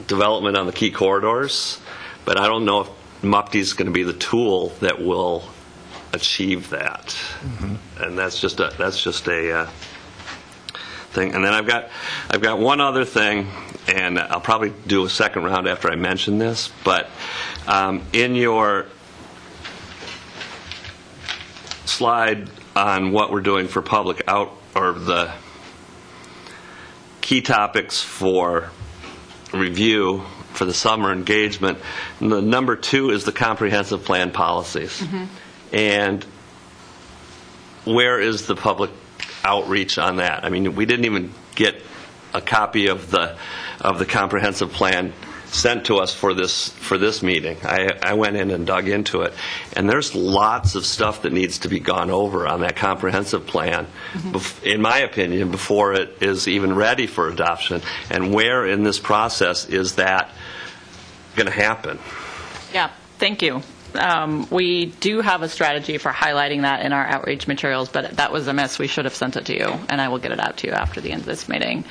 development on the key corridors, but I don't know if MUPD is going to be the tool that will achieve that. And that's just a thing. And then I've got one other thing, and I'll probably do a second round after I mention this, but in your slide on what we're doing for public or the key topics for review for the summer engagement, the number 2 is the comprehensive plan policies. And where is the public outreach on that? I mean, we didn't even get a copy of the comprehensive plan sent to us for this meeting. I went in and dug into it, and there's lots of stuff that needs to be gone over on that comprehensive plan, in my opinion, before it is even ready for adoption. And where in this process is that going to happen? Yeah, thank you. We do have a strategy for highlighting that in our outreach materials, but that was a miss. We should have sent it to you, and I will get it out to you after the end of this meeting.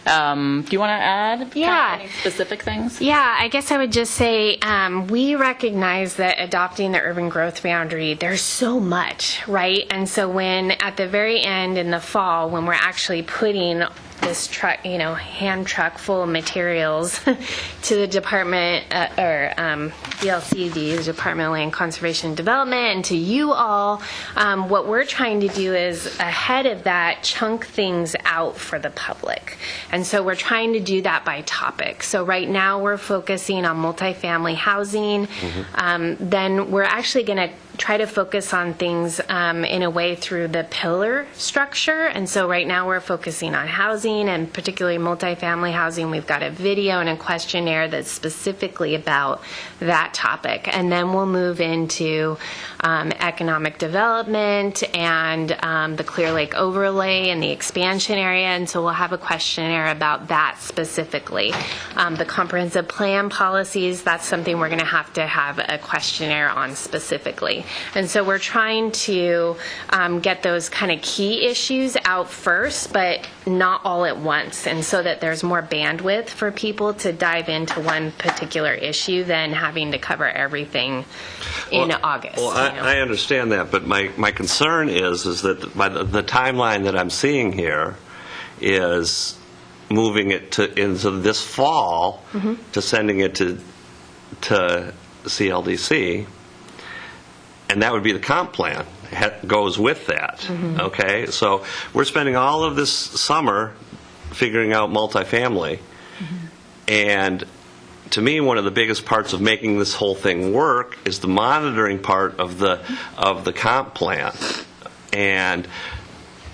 Do you want to add any specific things? Yeah, I guess I would just say we recognize that adopting the urban growth boundary, there's so much, right? And so when at the very end in the fall, when we're actually putting this truck, hand truck full of materials to the department, DLCD, the Department of Land Conservation and Development, and to you all, what we're trying to do is, ahead of that, chunk things out for the public. And so we're trying to do that by topic. So right now we're focusing on multifamily housing. Then we're actually going to try to focus on things in a way through the pillar structure. And so right now we're focusing on housing, housing, and particularly multifamily housing, we've got a video and a questionnaire that's specifically about that topic. And then we'll move into economic development and the Clear Lake overlay and the expansion area. And so we'll have a questionnaire about that specifically. The comprehensive plan policies, that's something we're going to have a questionnaire on specifically. And so we're trying to get those kind of key issues out first, but not all at once, and so that there's more bandwidth for people to dive into one particular issue than having to cover everything in August. Well, I understand that, but my concern is that by the timeline that I'm seeing here is moving it into this fall to sending it to CLDC, and that would be the comp plan. Goes with that. Okay, so we're spending all of this summer figuring out multifamily, and to me, one of the biggest parts of making this whole thing work is the monitoring part of the comp plan. And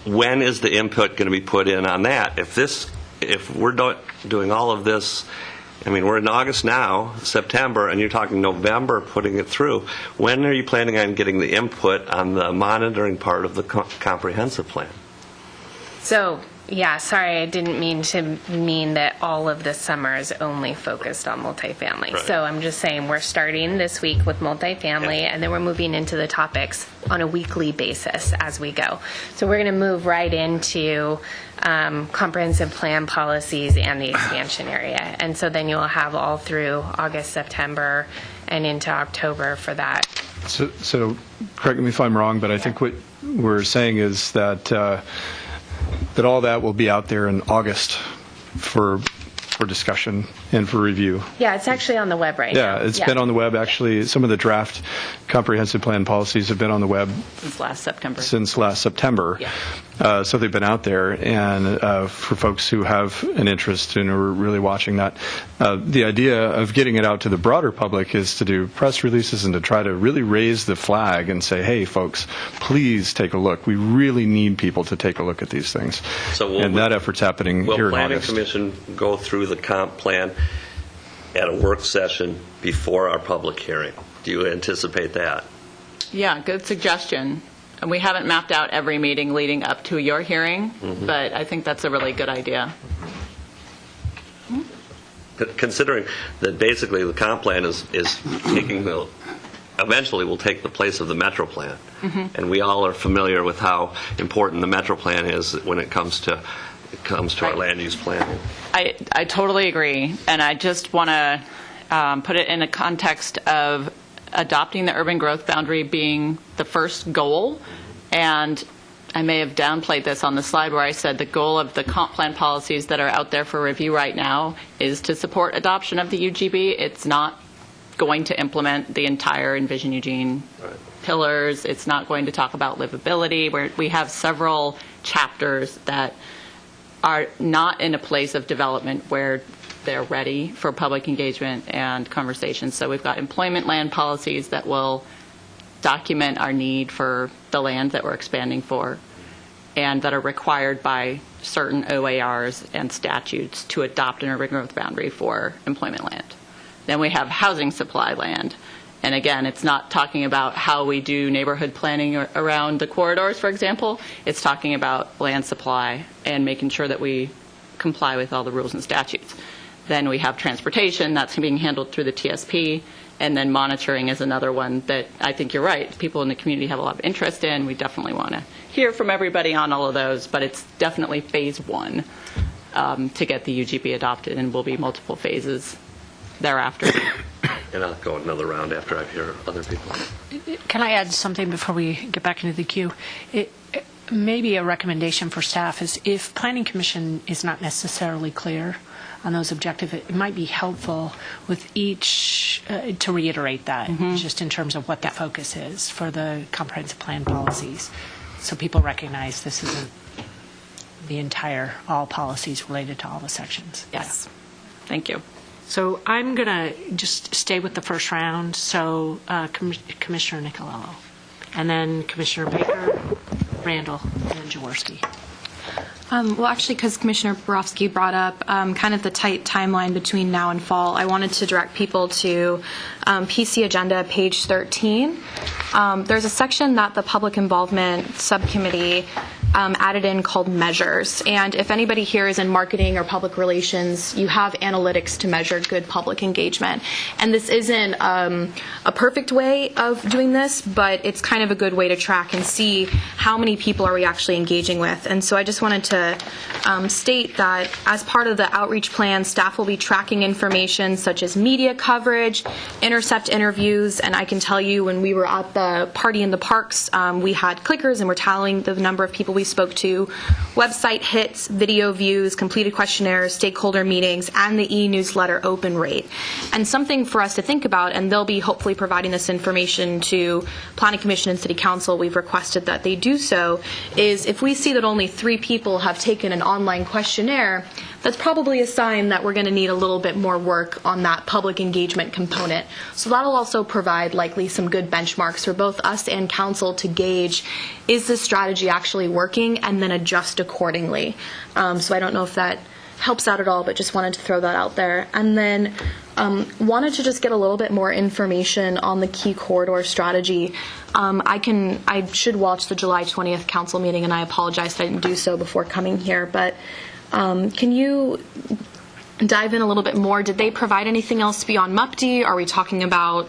when is the input going to be put in on that? If we're doing all of this, I mean, we're in August now, September, and you're talking November putting it through. When are you planning on getting the input on the monitoring part of the comprehensive plan? So, yeah, sorry, I didn't mean that all of the summer is only focused on multifamily. Right. So I'm just saying we're starting this week with multifamily, and then we're moving into the topics on a weekly basis as we go. So we're going to move right into comprehensive plan policies and the expansion area. And so then you'll have all through August, September, and into October for that. So correct me if I'm wrong, but I think what we're saying is that that all that will be out there in August for discussion and for review. Yeah, it's actually on the web right now. Yeah, it's been on the web. Actually, some of the draft comprehensive plan policies have been on the web Since last September. Yeah. So they've been out there, and for folks who have an interest and are really watching that, the idea of getting it out to the broader public is to do press releases and to try to really raise the flag and say, hey, folks, please take a look. We really need people to take a look at these things. And that effort's happening here in August. Will Planning Commission go through the comp plan at a work session before our public hearing? Do you anticipate that? Yeah, good suggestion. And we haven't mapped out every meeting leading up to your hearing, but I think that's a really good idea. Considering that basically the comp plan is taking eventually will take the place of the Metro Plan. And we all are familiar with how important the Metro Plan is when it comes to our land use planning. I totally agree, and I just want to put it in a context of adopting the urban growth boundary being the first goal. And I may have downplayed this on the slide where I said the goal of the comp plan policies that are out there for review right now is to support adoption of the UGB. It's not going to implement the entire Envision Eugene pillars. It's not going to talk about livability. We have several chapters that are not in a place of development where they're ready for public engagement and conversation. So we've got employment land policies that will document our need for the land that we're expanding for and that are required by certain OARs and statutes to adopt an urban growth boundary for employment land. Then we have housing supply land. And again, it's not talking about how we do neighborhood planning around the corridors, for example. It's talking about land supply and making sure that we comply with all the rules and statutes. Then we have transportation, that's being handled through the TSP, and then monitoring is another one that I think you're right. People in the community have a lot of interest in. We definitely want to hear from everybody on all of those, but it's definitely phase one to get the UGB adopted, and will be multiple phases thereafter. And I'll go another round after I hear other people. Can I add something before we get back into the queue? Maybe a recommendation for staff is if Planning Commission is not necessarily clear on those objectives, it might be helpful with each to reiterate that, just in terms of what the focus is for the comprehensive plan policies, so people recognize this isn't the entire, all policies related to all the sections. Yes. Thank you. So I'm going to just stay with the first round. So Commissioner Nicolello, and then Commissioner Baker, Randall, and Jaworski. Well, actually, because Commissioner Borofsky brought up kind of the tight timeline between now and fall, I wanted to direct people to PC Agenda, page 13. There's a section that the Public Involvement Subcommittee added in called Measures. And if anybody here is in marketing or public relations, you have analytics to measure good public engagement. And this isn't a perfect way of doing this, but it's kind of a good way to track and see how many people are we actually engaging with. And so I just wanted to state that as part of the outreach plan, staff will be tracking information such as media coverage, intercept interviews, and I can tell you when we were at the party in the parks, we had clickers and we're tallying the number of people we spoke to, website hits, video views, completed questionnaires, stakeholder meetings, and the e-newsletter open rate. And something for us to think about, and they'll be hopefully providing this information to Planning Commission and City Council, we've requested that they do so, is if we see that only 3 people have taken an online questionnaire, that's probably a sign that we're going to need a little bit more work on that public engagement component. So that'll also provide likely some good benchmarks for both us and council to gauge, is this strategy actually working, and then adjust accordingly. So I don't know if that helps out at all, but just wanted to throw that out there. And then wanted to just get a little bit more information on the key corridor strategy. I should watch the July 20th council meeting, and I apologize if I didn't do so before coming here, but can you dive in a little bit more? Did they provide anything else beyond MUPD? Are we talking about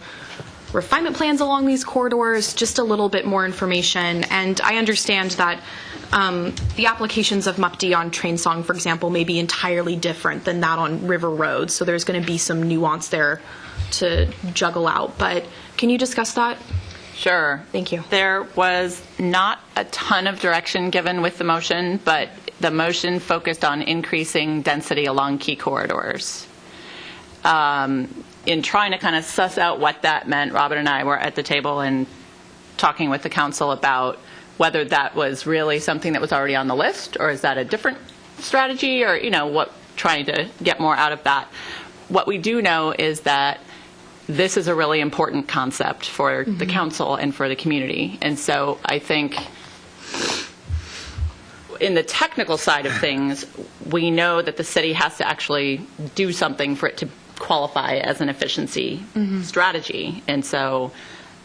refinement plans along these corridors? Just a little bit more information. And I understand that the applications of MUPD on Train Song, for example, may be entirely different than that on River Road. So there's going to be some nuance there to juggle out. But can you discuss that? Sure. Thank you. There was not a ton of direction given with the motion, but the motion focused on increasing density along key corridors. In trying to kind of suss out what that meant, Robin and I were at the table and talking with the council about whether that was really something that was already on the list, or is that a different strategy, or, trying to get more out of that. What we do know is that this is a really important concept for the council and for the community. And so I think in the technical side of things, we know that the city has to actually do something for it to qualify as an efficiency strategy. And so,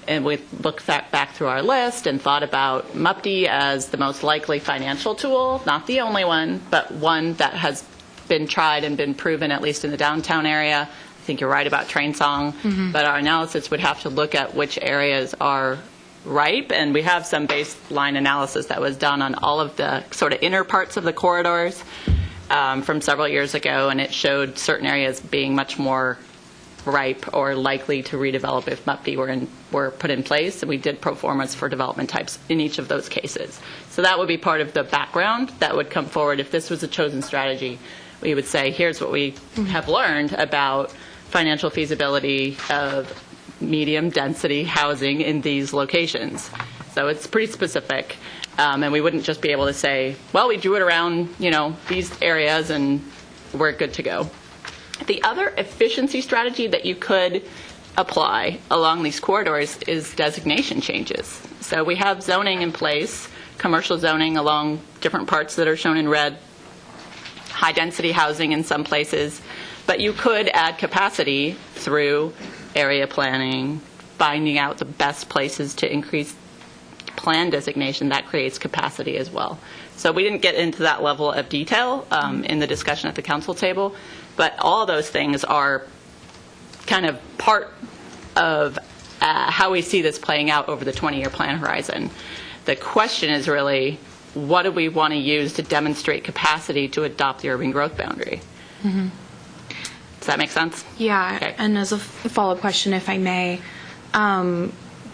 and we looked back through our list and thought about MUPD as the most likely financial tool, not the only one, but one that has been tried and been proven, at least in the downtown area. I think you're right about Train Song, but our analysis would have to look at which areas are ripe, and we have some baseline analysis that was done on all of the sort of inner parts of the corridors from several years ago, and it showed certain areas being much more ripe or likely to redevelop if MUPD were put in place, and we did pro formas for development types in each of those cases. So that would be part of the background that would come forward if this was a chosen strategy. We would say, here's what we have learned about financial feasibility of medium density housing in these locations. So it's pretty specific, and we wouldn't just be able to say, well, we drew it around, these areas and we're good to go. The other efficiency strategy that you could apply along these corridors is designation changes. So we have zoning in place, commercial zoning along different parts that are shown in red, high density housing in some places, but you could add capacity through area planning, finding out the best places to increase plan designation. That creates capacity as well. So we didn't get into that level of detail in the discussion at the council table, but all those things are kind of part of how we see this playing out over the 20-year plan horizon. The question is really, what do we want to use to demonstrate capacity to adopt the urban growth boundary? Does that make sense? Yeah, Okay. And as a follow-up question, if I may,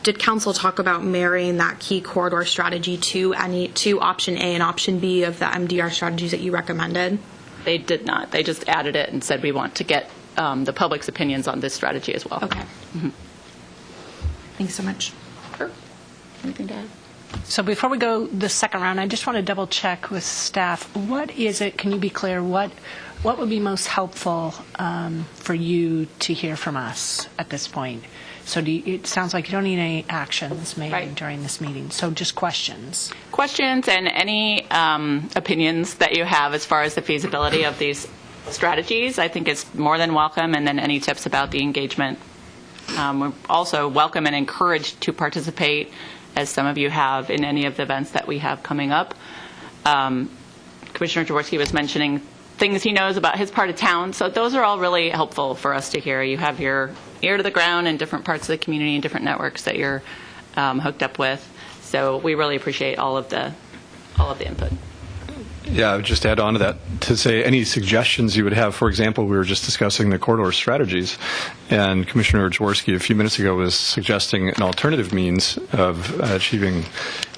did council talk about marrying that key corridor strategy to option A and option B of the MDR strategies that you recommended? They did not. They just added it and said we want to get the public's opinions on this strategy as well. Okay. Thanks so much. Sure. Anything to add? So before we go the second round, I just want to double check with staff. What is it, can you be clear, what would be most helpful for you to hear from us at this point? So it sounds like you don't need any actions made Right. during this meeting, so just questions. Questions and any opinions that you have as far as the feasibility of these strategies, I think is more than welcome, and then any tips about the engagement. We're also welcome and encouraged to participate, as some of you have, in any of the events that we have coming up. Commissioner Jaworski was mentioning things he knows about his part of town, so those are all really helpful for us to hear. You have your ear to the ground in different parts of the community and different networks that you're hooked up with, so we really appreciate all of the input. Yeah, I would just add on to that to say any suggestions you would have. For example, we were just discussing the corridor strategies, and Commissioner Jaworski a few minutes ago was suggesting an alternative means of achieving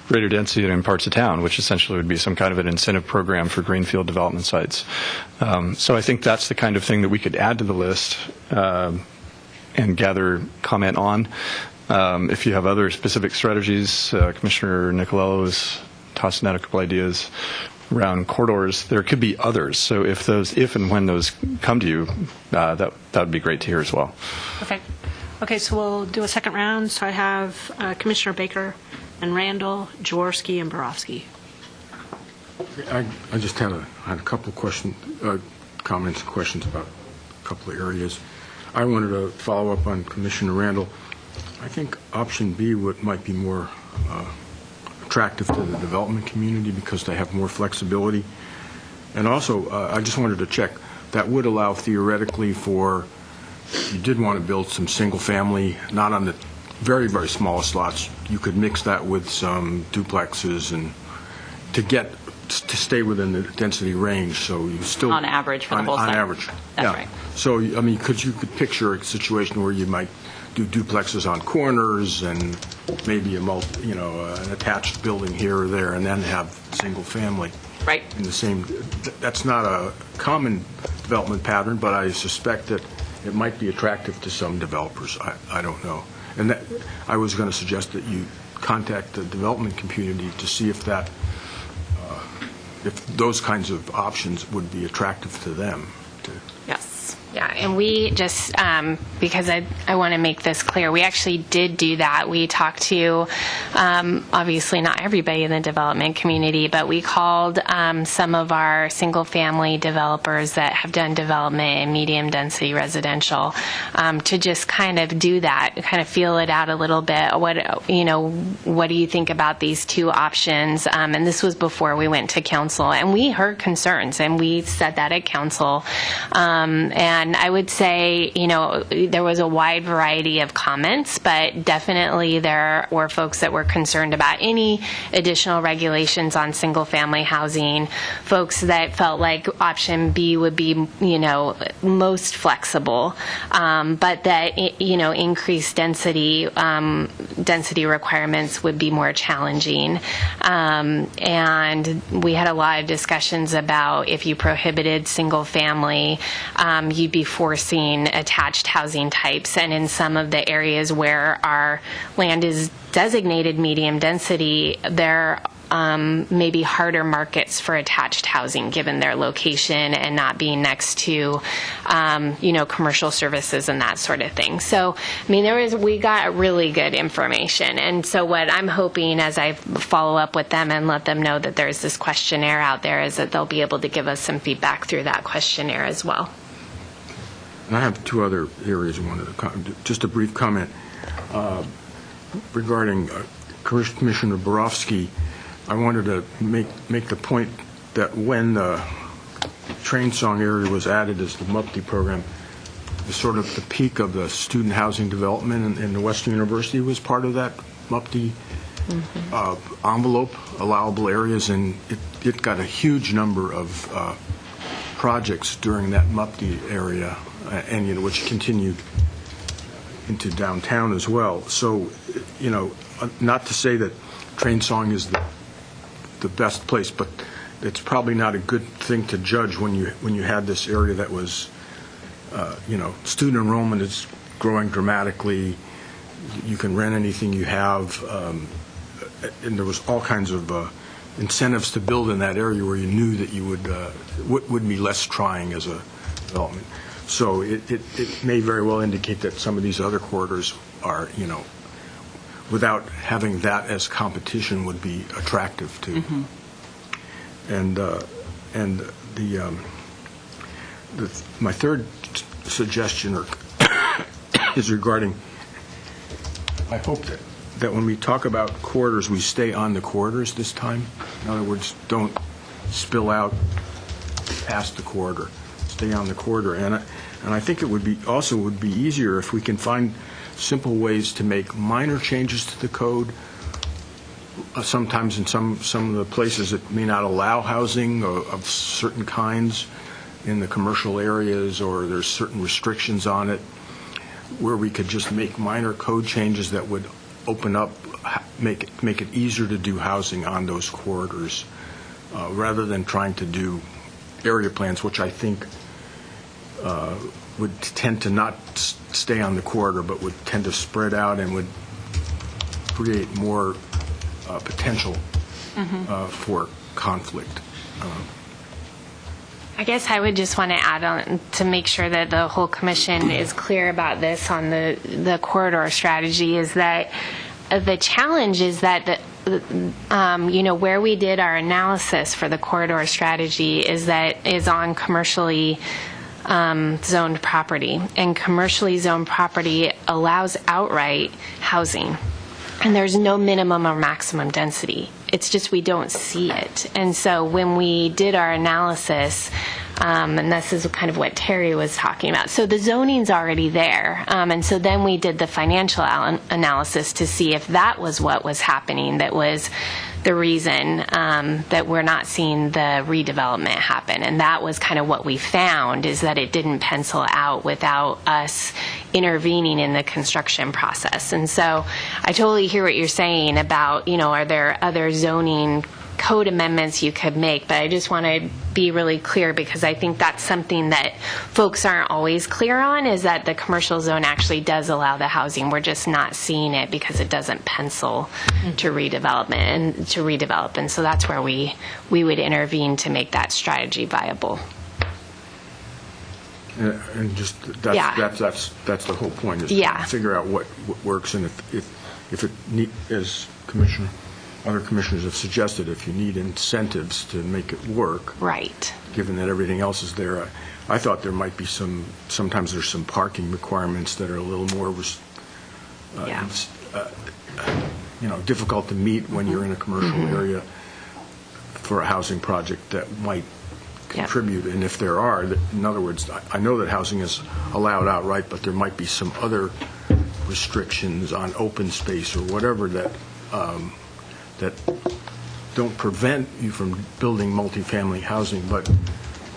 greater density in parts of town, which essentially would be some kind of an incentive program for greenfield development sites. So I think that's the kind of thing that we could add to the list and gather comment on. If you have other specific strategies, Commissioner NICOLELLO is tossing out a couple ideas around corridors. There could be others. So if and when those come to you, that would be great to hear as well. Perfect. Okay, so we'll do a second round. So I have Commissioner Baker and Randall, Jaworski, and Borofsky. I just had a couple of comments and questions about a couple of areas. I wanted to follow up on Commissioner Randall. I think option B might be more attractive to the development community because they have more flexibility. And also, I just wanted to check, that would allow theoretically for, if you did want to build some single family, not on the very, very smallest lots, you could mix that with some duplexes and to stay within the density range, so you still... On average for the whole site. On average, That's yeah. right. So, I mean, you could picture a situation where you might do duplexes on corners and maybe an attached building here or there, and then have single family. Right. In the same. That's not a common development pattern, but I suspect that it might be attractive to some developers. I don't know. And I was going to suggest that you contact the development community to see if those kinds of options would be attractive to them. Yes. Yeah, and we just, because I want to make this clear, we actually did do that. We talked to, obviously not everybody in the development community, but we called some of our single-family developers that have done development in medium-density residential to just kind of do that, kind of feel it out a little bit. What do you think about these two options? And this was before we went to council, and we heard concerns, and we said that at council. And I would say, there was a wide variety of comments, but definitely there were folks that were concerned about any additional regulations on single-family housing, folks that felt like option B would be, most flexible, but that, increased density requirements would be more challenging. And we had a lot of discussions about if you prohibited single-family, you'd be forcing attached housing types, and in some of the areas where our land is designated medium density, there may be harder markets for attached housing given their location and not being next to, commercial services and that sort of thing. So, we got really good information. And so what I'm hoping as I follow up with them and let them know that there's this questionnaire out there is that they'll be able to give us some feedback through that questionnaire as well. And I have two other areas I wanted to just a brief comment regarding Commissioner Borofsky. I wanted to make the point that when the Train Song area was added as the MUPTI program, sort of the peak of the student housing development in the Western University was part of that MUPTI envelope, allowable areas, and it got a huge number of projects during that MUPTI area, and which continued into downtown as well. So, not to say that Train Song is the best place, but it's probably not a good thing to judge when you had this area that was, student enrollment is growing dramatically. You can rent anything you have, and there was all kinds of incentives to build in that area where you knew that you would be less trying as a development. So it may very well indicate that some of these other corridors are, without having that as competition would be attractive too. And my third suggestion is regarding, I hope that when we talk about corridors, we stay on the corridors this time. In other words, don't spill out past the corridor. Stay on the corridor. And I think it would be easier if we can find simple ways to make minor changes to the code. Sometimes in some of the places it may not allow housing of certain kinds in the commercial areas, or there's certain restrictions on it, where we could just make minor code changes that would open up, make it easier to do housing on those corridors, rather than trying to do area plans, which I think would tend to not stay on the corridor, but would tend to spread out and would create more potential for conflict. I guess I would just want to add on to make sure that the whole commission is clear about this on the corridor strategy, is that the challenge is that where we did our analysis for the corridor strategy is on commercially zoned property, and commercially zoned property allows outright housing, and there's no minimum or maximum density. It's just we don't see it. And so when we did our analysis, and this is kind of what Terry was talking about, so the zoning's already there, and so then we did the financial analysis to see if that was what was happening, that was the reason that we're not seeing the redevelopment happen. And that was kind of what we found, is that it didn't pencil out without us intervening in the construction process. And so I totally hear what you're saying about, are there other zoning code amendments you could make, but I just want to be really clear, because I think that's something that folks aren't always clear on, is that the commercial zone actually does allow the housing. We're just not seeing it because it doesn't pencil to redevelopment and to redevelop. And so that's where we would intervene to make that strategy viable. And just that's the whole point, is to figure out what works, and if it as other commissioners have suggested, if you need incentives to make it work, right? Given that everything else is there, I thought there might be sometimes there's some parking requirements that are a little more difficult to meet when you're in a commercial area for a housing project that might contribute. And if there are, in other words, I know that housing is allowed outright, but there might be some other restrictions on open space or whatever that don't prevent you from building multifamily housing, but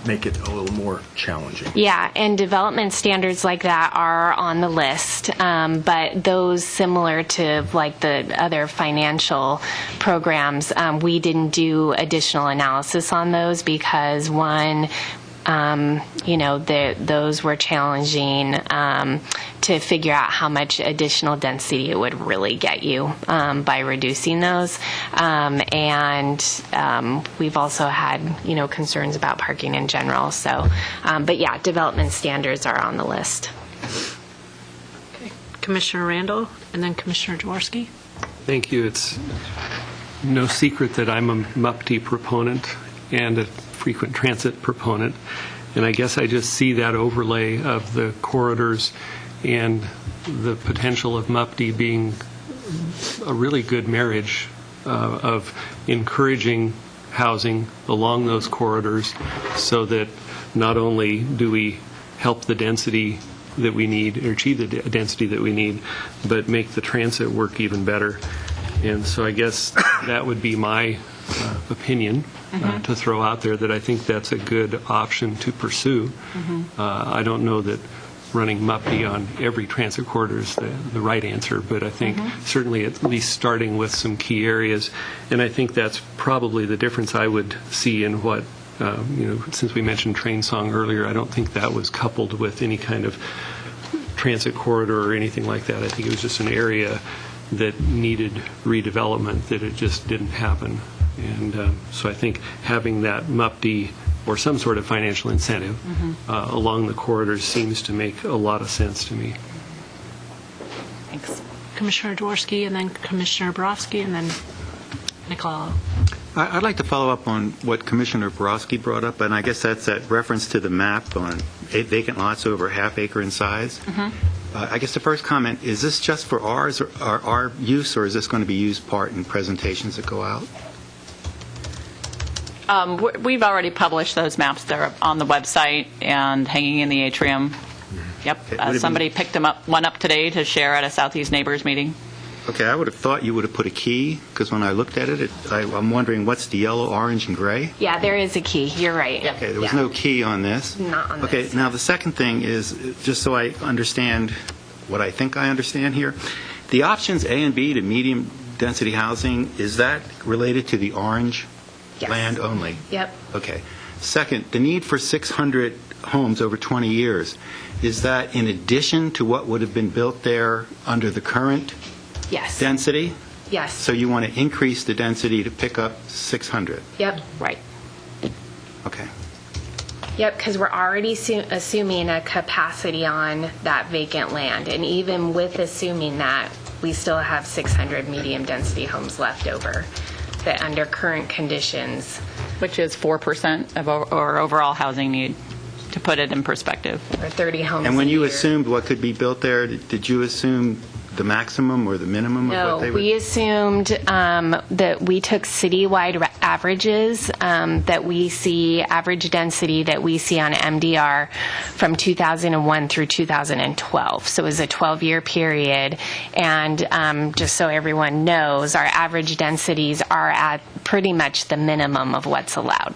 make it a little more challenging. Yeah, and development standards like that are on the list, but those similar to like the other financial programs, we didn't do additional analysis on those because one, those were challenging to figure out how much additional density it would really get you by reducing those. And we've also had, concerns about parking in general. So, but yeah, development standards are on the list. Okay. Commissioner Randall, and then Commissioner Jaworski. Thank you. It's no secret that I'm a MUPT proponent and a frequent transit proponent, and I guess I just see that overlay of the corridors and the potential of MUPT being a really good marriage of encouraging housing along those corridors, so that not only do we help the density that we need, or achieve the density that we need, but make the transit work even better. And so I guess that would be my opinion to throw out there, that I think that's a good option to pursue. I don't know that running MUPT on every transit corridor is the right answer, but I think certainly at least starting with some key areas. And I think that's probably the difference I would see in what, since we mentioned Train Song earlier, I don't think that was coupled with any kind of transit corridor or anything like that. I think it was just an area that needed redevelopment, that it just didn't happen. And so I think having that MUPT or some sort of financial incentive along the corridors seems to make a lot of sense to me. Thanks. Commissioner Jaworski, and then Commissioner Borowski, and then NICOLELLO. I'd like to follow up on what Commissioner Borowski brought up, and I guess that's that reference to the map on vacant lots over half acre in size. I guess the first comment, is this just for ours, or our use, or is this going to be used part in presentations that go out? We've already published those maps. They're on the website and hanging in the atrium. Yep. Somebody picked one up today to share at a Southeast Neighbors meeting. Okay, I would have thought you would have put a key, because when I looked at it, I'm wondering what's the yellow, orange, and gray? Yeah, there is a key. You're right. Okay, there was no key on this. Not on this. Okay, now the second thing is, just so I understand what I think I understand here, the options A and B to medium density housing, is that related to the orange Yes. land only? Yep. Okay. Second, the need for 600 homes over 20 years, is that in addition to what would have been built there under the current Yes. density? Yes. So you want to increase the density to pick up 600? Yep. Right. Okay. Yep, because we're already assuming a capacity on that vacant land. And even with assuming that, we still have 600 medium-density homes left over that under current conditions. Which is 4% of our overall housing need, to put it in perspective. Or 30 homes And when a you year. assumed what could be built there, did you assume the maximum or the minimum of No, what they would? we assumed that we took citywide averages that we see, average density that we see on MDR from 2001 through 2012. So it was a 12-year period. And just so everyone knows, our average densities are at pretty much the minimum of what's allowed.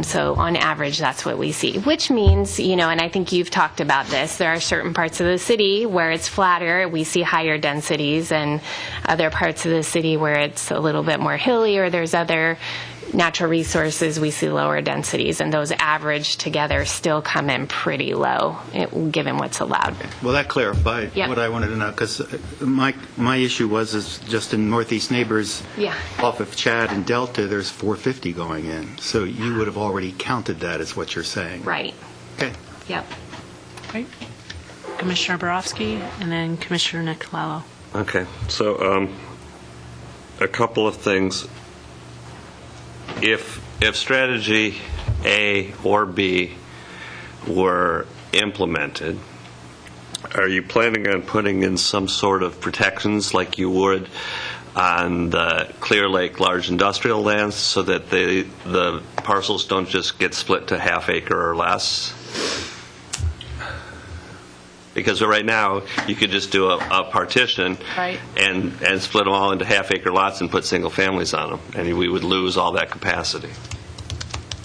So on average, that's what we see, which means, and I think you've talked about this, there are certain parts of the city where it's flatter, we see higher densities, and other parts of the city where it's a little bit more hilly or there's other natural resources, we see lower densities, and those averaged together still come in pretty low, given what's allowed. Well, that clarified Yep. what I wanted to know, because my issue was just in Northeast Neighbors, Yeah. off of Chad and Delta, there's 450 going in. So you would have already counted that, is what you're saying. Right. Okay. Yep. Right. Commissioner Borowski, and then Commissioner NICOLELLO. Okay, so a couple of things. If strategy A or B were implemented, are you planning on putting in some sort of protections like you would on the Clear Lake large industrial lands so that the parcels don't just get split to half acre or less? Because right now, you could just do a partition Right. and split them all into half-acre lots and put single families on them, and we would lose all that capacity.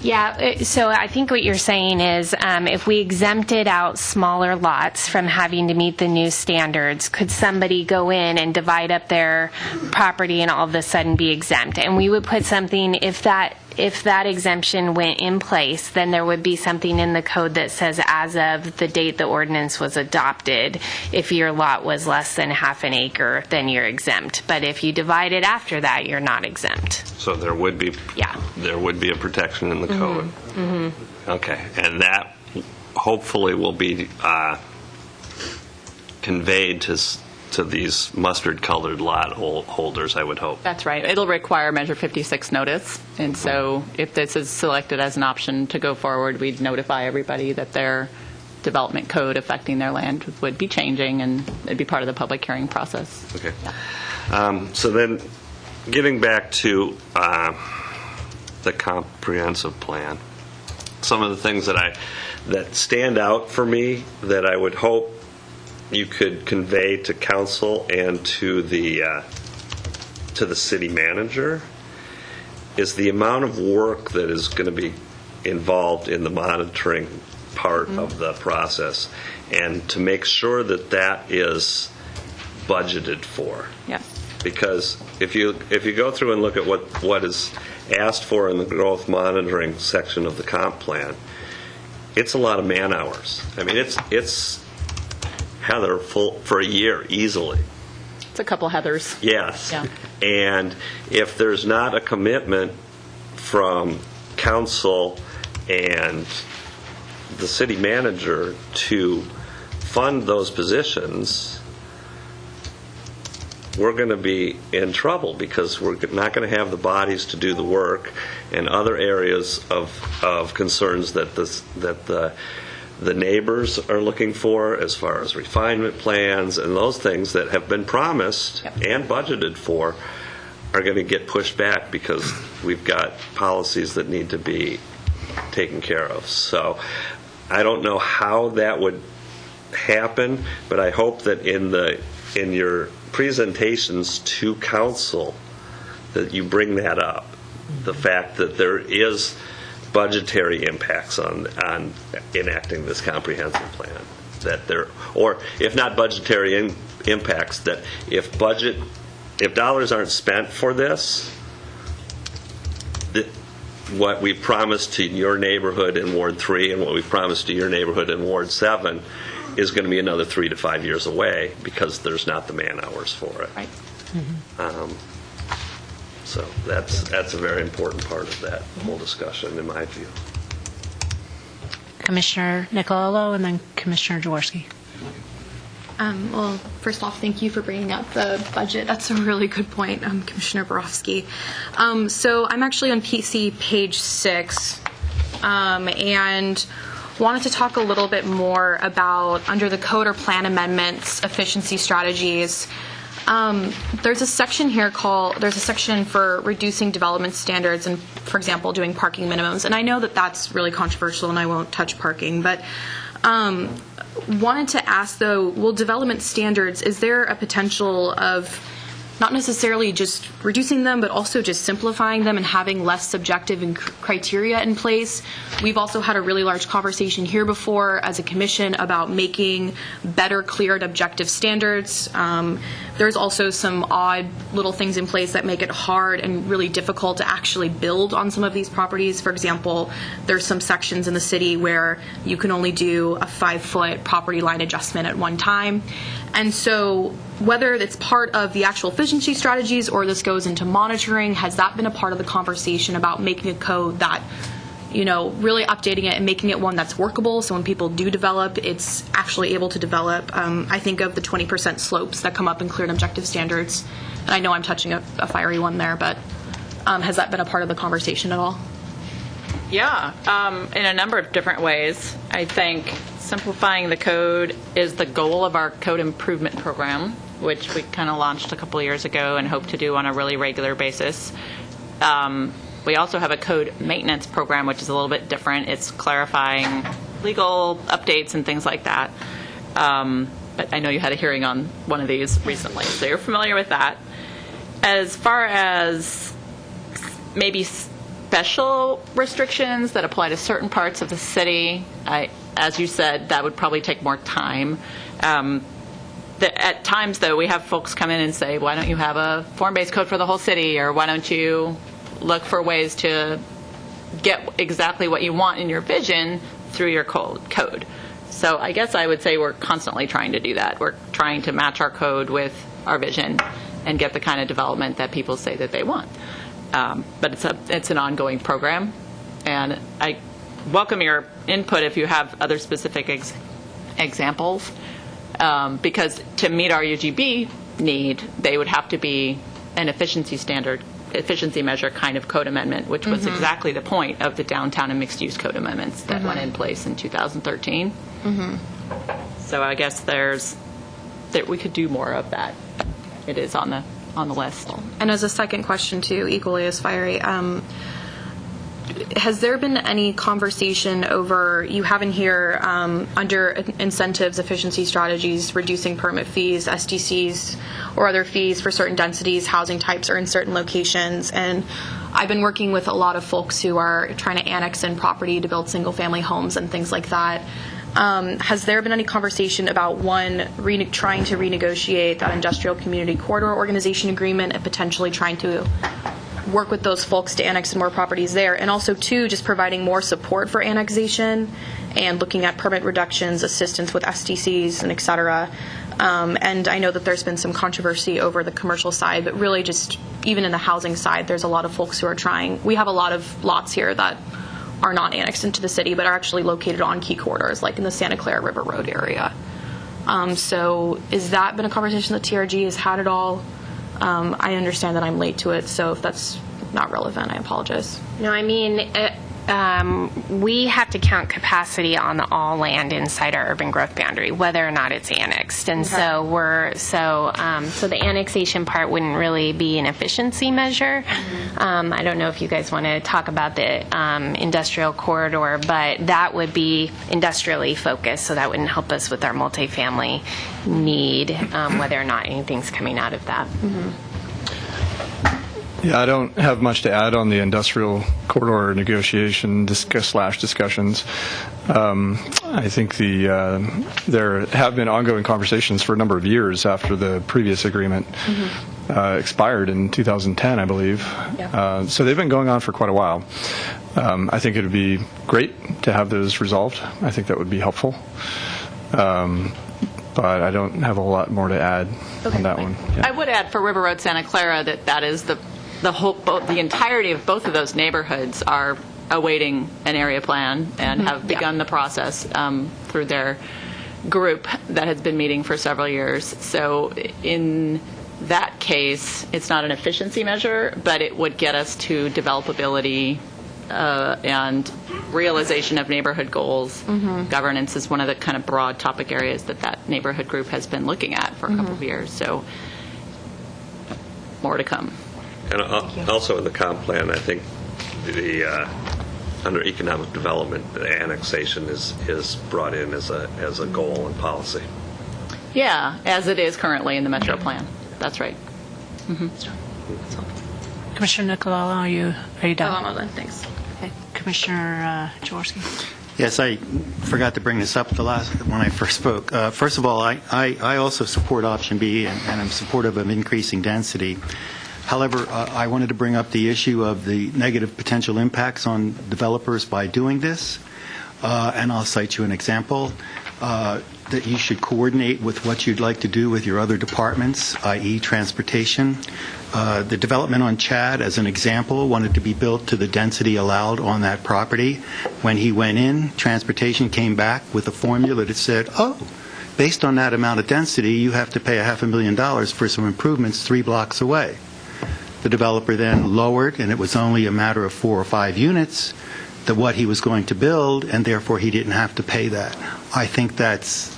Yeah, so I think what you're saying is if we exempted out smaller lots from having to meet the new standards, could somebody go in and divide up their property and all of a sudden be exempt? And we would put something, if that exemption went in place, then there would be something in the code that says as of the date the ordinance was adopted, if your lot was less than half an acre, then you're exempt. But if you divide it after that, you're not exempt. So there would be a protection in the code. Okay, and that hopefully will be conveyed to these mustard-colored lot holders, I would hope. That's right. It'll require Measure 56 notice. And so if this is selected as an option to go forward, we'd notify everybody that their development code affecting their land would be changing, and it'd be part of the public hearing process. Okay. So then, getting back to the comprehensive plan, some of the things that stand out for me that I would hope you could convey to council and to the city manager is the amount of work that is going to be involved in the monitoring part of the process, and to make sure that that is budgeted for. Yeah. Because if you go through and look at what is asked for in the growth monitoring section of the comp plan, it's a lot of man hours. I mean, it's Heather full for a year easily. It's a couple Heathers. Yes. Yeah. And if there's not a commitment from council and the city manager to fund those positions, we're going to be in trouble because we're not going to have the bodies to do the work and other areas of concerns that the neighbors are looking for as far as refinement plans and those things that have been promised and budgeted for are going to get pushed back because we've got policies that need to be taken care of. So I don't know how that would happen, but I hope that in your presentations to council that you bring that up, the fact that there is budgetary impacts on enacting this comprehensive plan, that there, or if not budgetary impacts, that if dollars aren't spent for this, what we promised to your neighborhood in Ward 3 and what we promised to your neighborhood in Ward 7 is going to be another 3 to 5 years away because there's not the man hours for it. Right. So that's a very important part of that whole discussion, in my view. Commissioner Nicolello and then Commissioner Jaworski. Well, first off, thank you for bringing up the budget. That's a really good point, Commissioner Borofsky. So I'm actually on PC page 6, and wanted to talk a little bit more about, under the code or plan amendments, efficiency strategies. There's a section here there's a section for reducing development standards and, for example, doing parking minimums. And I know that that's really controversial and I won't touch parking, but wanted to ask, though, will development standards, is there a potential of not necessarily just reducing them, but also just simplifying them and having less subjective criteria in place? We've also had a really large conversation here before as a commission about making better, clear, and objective standards. There's also some odd little things in place that make it hard and really difficult to actually build on some of these properties. For example, there's some sections in the city where you can only do a 5-foot property line adjustment at one time. And so whether it's part of the actual efficiency strategies or this goes into monitoring, has that been a part of the conversation about making a code that, really updating it and making it one that's workable, so when people do develop, it's actually able to develop? I think of the 20% slopes that come up in clear and objective standards. And I know I'm touching a fiery one there, but has that been a part of the conversation at all? Yeah, in a number of different ways. I think simplifying the code is the goal of our code improvement program, which we kind of launched a couple of years ago and hope to do on a really regular basis. We also have a code maintenance program, which is a little bit different. It's clarifying legal updates and things like that. But I know you had a hearing on one of these recently, so you're familiar with that. As far as maybe special restrictions that apply to certain parts of the city, as you said, that would probably take more time. At times, though, we have folks come in and say, why don't you have a form-based code for the whole city, or why don't you look for ways to get exactly what you want in your vision through your code. So I guess I would say we're constantly trying to do that. We're trying to match our code with our vision and get the kind of development that people say that they want. But it's an ongoing program, and I welcome your input if you have other specific examples, because to meet our UGB need, they would have to be an efficiency measure kind of code amendment, which was exactly the point of the downtown and mixed-use code amendments that went in place in 2013. So I guess that we could do more of that. It is on the list. And as a second question, too, equally as fiery, has there been any conversation over, you have in here, under incentives, efficiency strategies, reducing permit fees, SDCs, or other fees for certain densities, housing types, or in certain locations? And I've been working with a lot of folks who are trying to annex in property to build single-family homes and things like that. Has there been any conversation about, one, trying to renegotiate that industrial community corridor organization agreement and potentially trying to work with those folks to annex more properties there, and also, two, just providing more support for annexation and looking at permit reductions, assistance with SDCs, and et cetera. And I know that there's been some controversy over the commercial side, but really just even in the housing side, there's a lot of folks who are trying. We have a lot of lots here that are not annexed into the city, but are actually located on key corridors, like in the Santa Clara River Road area. So has that been a conversation that TRG has had at all? I understand that I'm late to it, so if that's not relevant, I apologize. No, I mean, we have to count capacity on all land inside our urban growth boundary, whether or not it's annexed. And so so the annexation part wouldn't really be an efficiency measure. I don't know if you guys want to talk about the industrial corridor, but that would be industrially focused, so that wouldn't help us with our multifamily need, whether or not anything's coming out of that. Yeah, I don't have much to add on the industrial corridor negotiation discussions. I think there have been ongoing conversations for a number of years after the previous agreement expired in 2010, I believe. Yeah. So they've been going on for quite a while. I think it would be great to have those resolved. I think that would be helpful. But I don't have a lot more to add on that one. Yeah. I would add for River Road Santa Clara that is the entirety of both of those neighborhoods are awaiting an area plan and have begun the process through their group that has been meeting for several years. So in that case, it's not an efficiency measure, but it would get us to developability and realization of neighborhood goals. Governance is one of the kind of broad topic areas that neighborhood group has been looking at for a couple of years. So more to come. And also in the comp plan, I think under economic development, the annexation is brought in as a goal and policy. Yeah, as it is currently in the Metro Plan. That's right. Commissioner Nicolello, are you done? Oh, I'm all done. Thanks. Okay. Commissioner Jaworski. Yes, I forgot to bring this up when I first spoke. First of all, I also support option B, and I'm supportive of increasing density. However, I wanted to bring up the issue of the negative potential impacts on developers by doing this, and I'll cite you an example. That you should coordinate with what you'd like to do with your other departments, i.e. transportation. The development on Chad, as an example, wanted to be built to the density allowed on that property. When he went in, transportation came back with a formula that said, based on that amount of density, you have to pay $500,000 for some improvements 3 blocks away. The developer then lowered, and it was only a matter of 4 or 5 units, what he was going to build, and therefore he didn't have to pay that. I think that's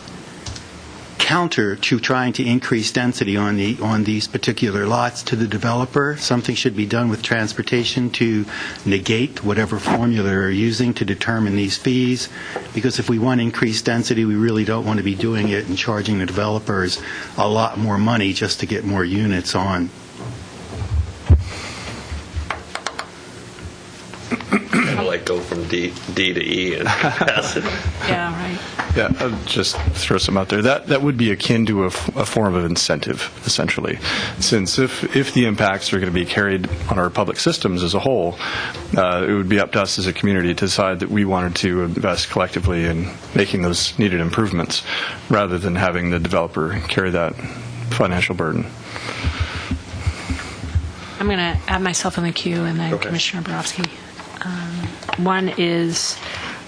counter to trying to increase density on these particular lots to the developer. Something should be done with transportation to negate whatever formula they're using to determine these fees, because if we want increased density, we really don't want to be doing it and charging the developers a lot more money just to get more units on. Like go from D to E and pass it. Yeah, right. Yeah, I'll just throw some out there. That would be akin to a form of incentive, essentially. Since if the impacts are going to be carried on our public systems as a whole, it would be up to us as a community to decide that we wanted to invest collectively in making those needed improvements, rather than having the developer carry that financial burden. I'm going to add myself in the queue, and then Commissioner Borowski. One is,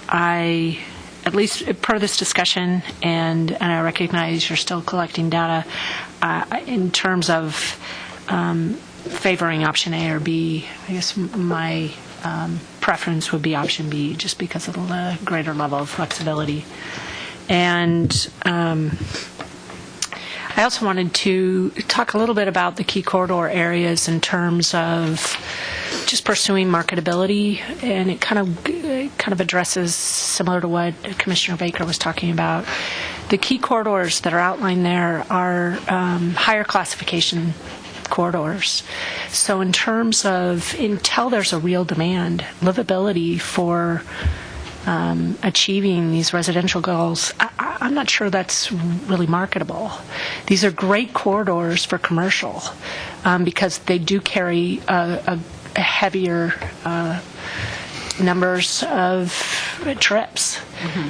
at least per this discussion, and I recognize you're still collecting data, in terms of favoring option A or B, I guess my preference would be option B, just because of the greater level of flexibility. And I also wanted to talk a little bit about the key corridor areas in terms of just pursuing marketability, and it kind of addresses, similar to what Commissioner Baker was talking about. The key corridors that are outlined there are higher classification corridors. So in terms of, until there's a real demand, livability for achieving these residential goals, I'm not sure that's really marketable. These are great corridors for commercial, because they do carry a heavier numbers of trips.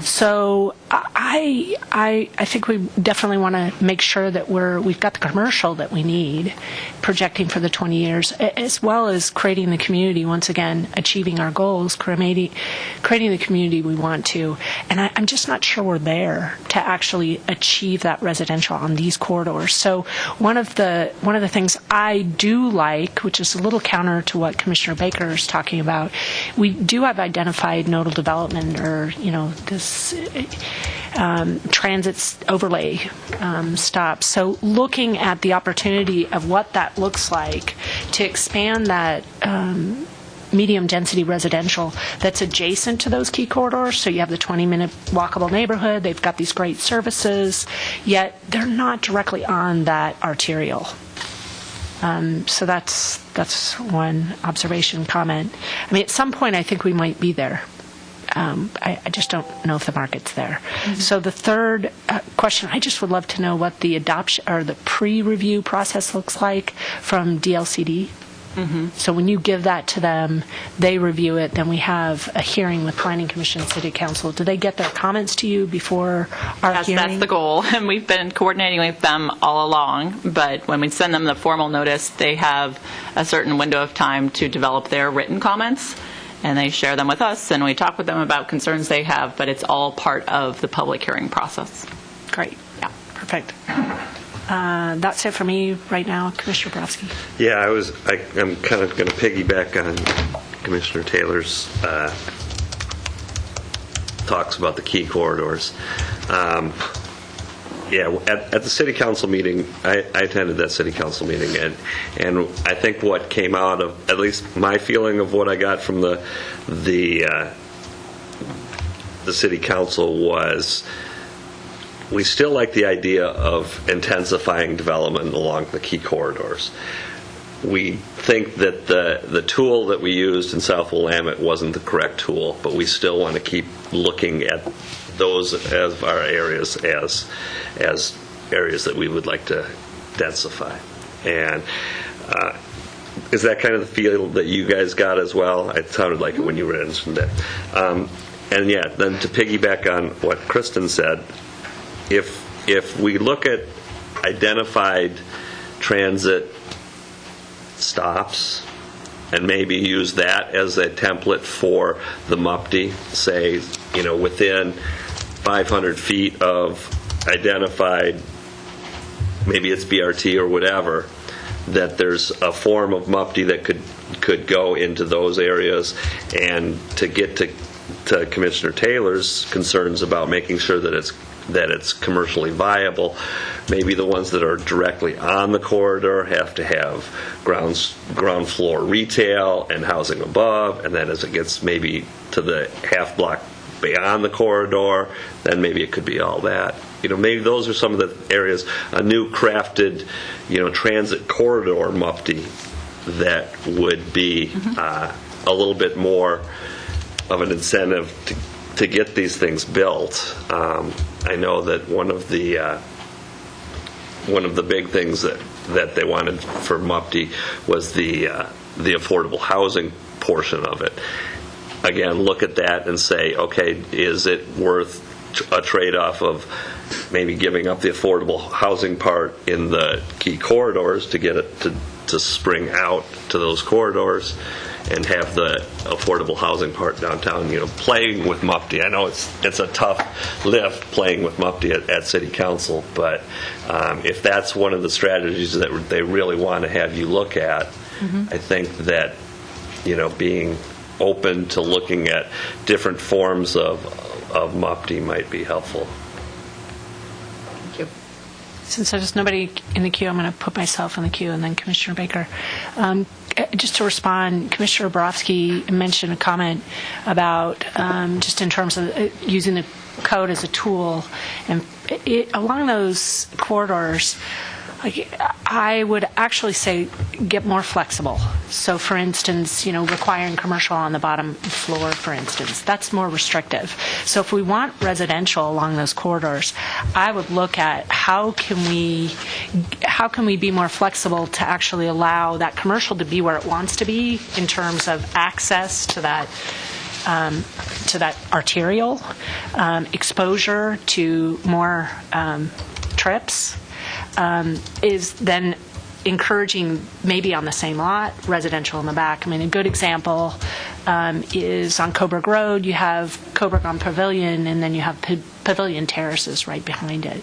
So I I think we definitely want to make sure that we've got the commercial that we need, projecting for the 20 years, as well as creating the community, once again, achieving our goals, creating the community we want to. And I'm just not sure we're there to actually achieve that residential on these corridors. So one of the things I do like, which is a little counter to what Commissioner Baker is talking about, we do have identified nodal development, or this transit overlay stops. So looking at the opportunity of what that looks like to expand that medium density residential that's adjacent to those key corridors. So you have the 20-minute walkable neighborhood. They've got these great services, yet they're not directly on that arterial. So that's one observation, comment. I mean, at some point, I think we might be there. I just don't know if the market's there. Mm-hmm. So the third question, I just would love to know what the adoption or the pre-review process looks like from DLCD. Mm-hmm. So when you give that to them, they review it, then we have a hearing with Planning Commission, City Council. Do they get their comments to you before our hearing? That's the goal, and we've been coordinating with them all along, but when we send them the formal notice, they have a certain window of time to develop their written comments, and they share them with us, and we talk with them about concerns they have, but it's all part of the public hearing process. Great. Yeah. Perfect. That's it for me right now, Commissioner Borowski. Yeah, I'm kind of going to piggyback on Commissioner Taylor's talks about the key corridors. Yeah, at the City Council meeting, I attended that City Council meeting, and I think what came out of, at least my feeling of what I got from the City Council was, we still like the idea of intensifying development along the key corridors. We think that the tool that we used in South Willamette wasn't the correct tool, but we still want to keep looking at those as our areas as areas that we would like to densify. And is that kind of the feel that you guys got as well? It sounded like it when you mentioned it. And yeah, then to piggyback on what Kristen said, if we look at identified transit stops and maybe use that as a template for the MUPD, say, within 500 feet of identified, maybe it's BRT or whatever, that there's a form of MUPD that could go into those areas, and to get to Commissioner Taylor's concerns about making sure that it's commercially viable. Maybe the ones that are directly on the corridor have to have ground floor retail and housing above, and then as it gets maybe to the half block beyond the corridor, then maybe it could be all that. Maybe those are some of the areas, a new crafted, transit corridor MUPD that would be a little bit more of an incentive to get these things built. I know that one of the big things that they wanted for MUPD was the affordable housing portion of it. Again, look at that and say, okay, is it worth a trade-off of maybe giving up the affordable housing part in the key corridors to get it to spring out to those corridors, and have the affordable housing part downtown, playing with MUPD. I know it's a tough lift playing with MUPD at City Council, but if that's one of the strategies that they really want to have you look at, I think that, being open to looking at different forms of MUPD might be helpful. Thank you. Since there's nobody in the queue, I'm going to put myself in the queue, and then Commissioner Baker. Just to respond, Commissioner Borowski mentioned a comment about just in terms of using the code as a tool, and along those corridors, I would actually say get more flexible. So, for instance, requiring commercial on the bottom floor, for instance, that's more restrictive. So if we want residential along those corridors, I would look at how can we be more flexible to actually allow that commercial to be where it wants to be in terms of access to that to that arterial, exposure to more trips, is then encouraging maybe on the same lot, residential in the back. I mean, a good example is on Coburg Road. You have Coburg on Pavilion, and then you have Pavilion Terraces right behind it.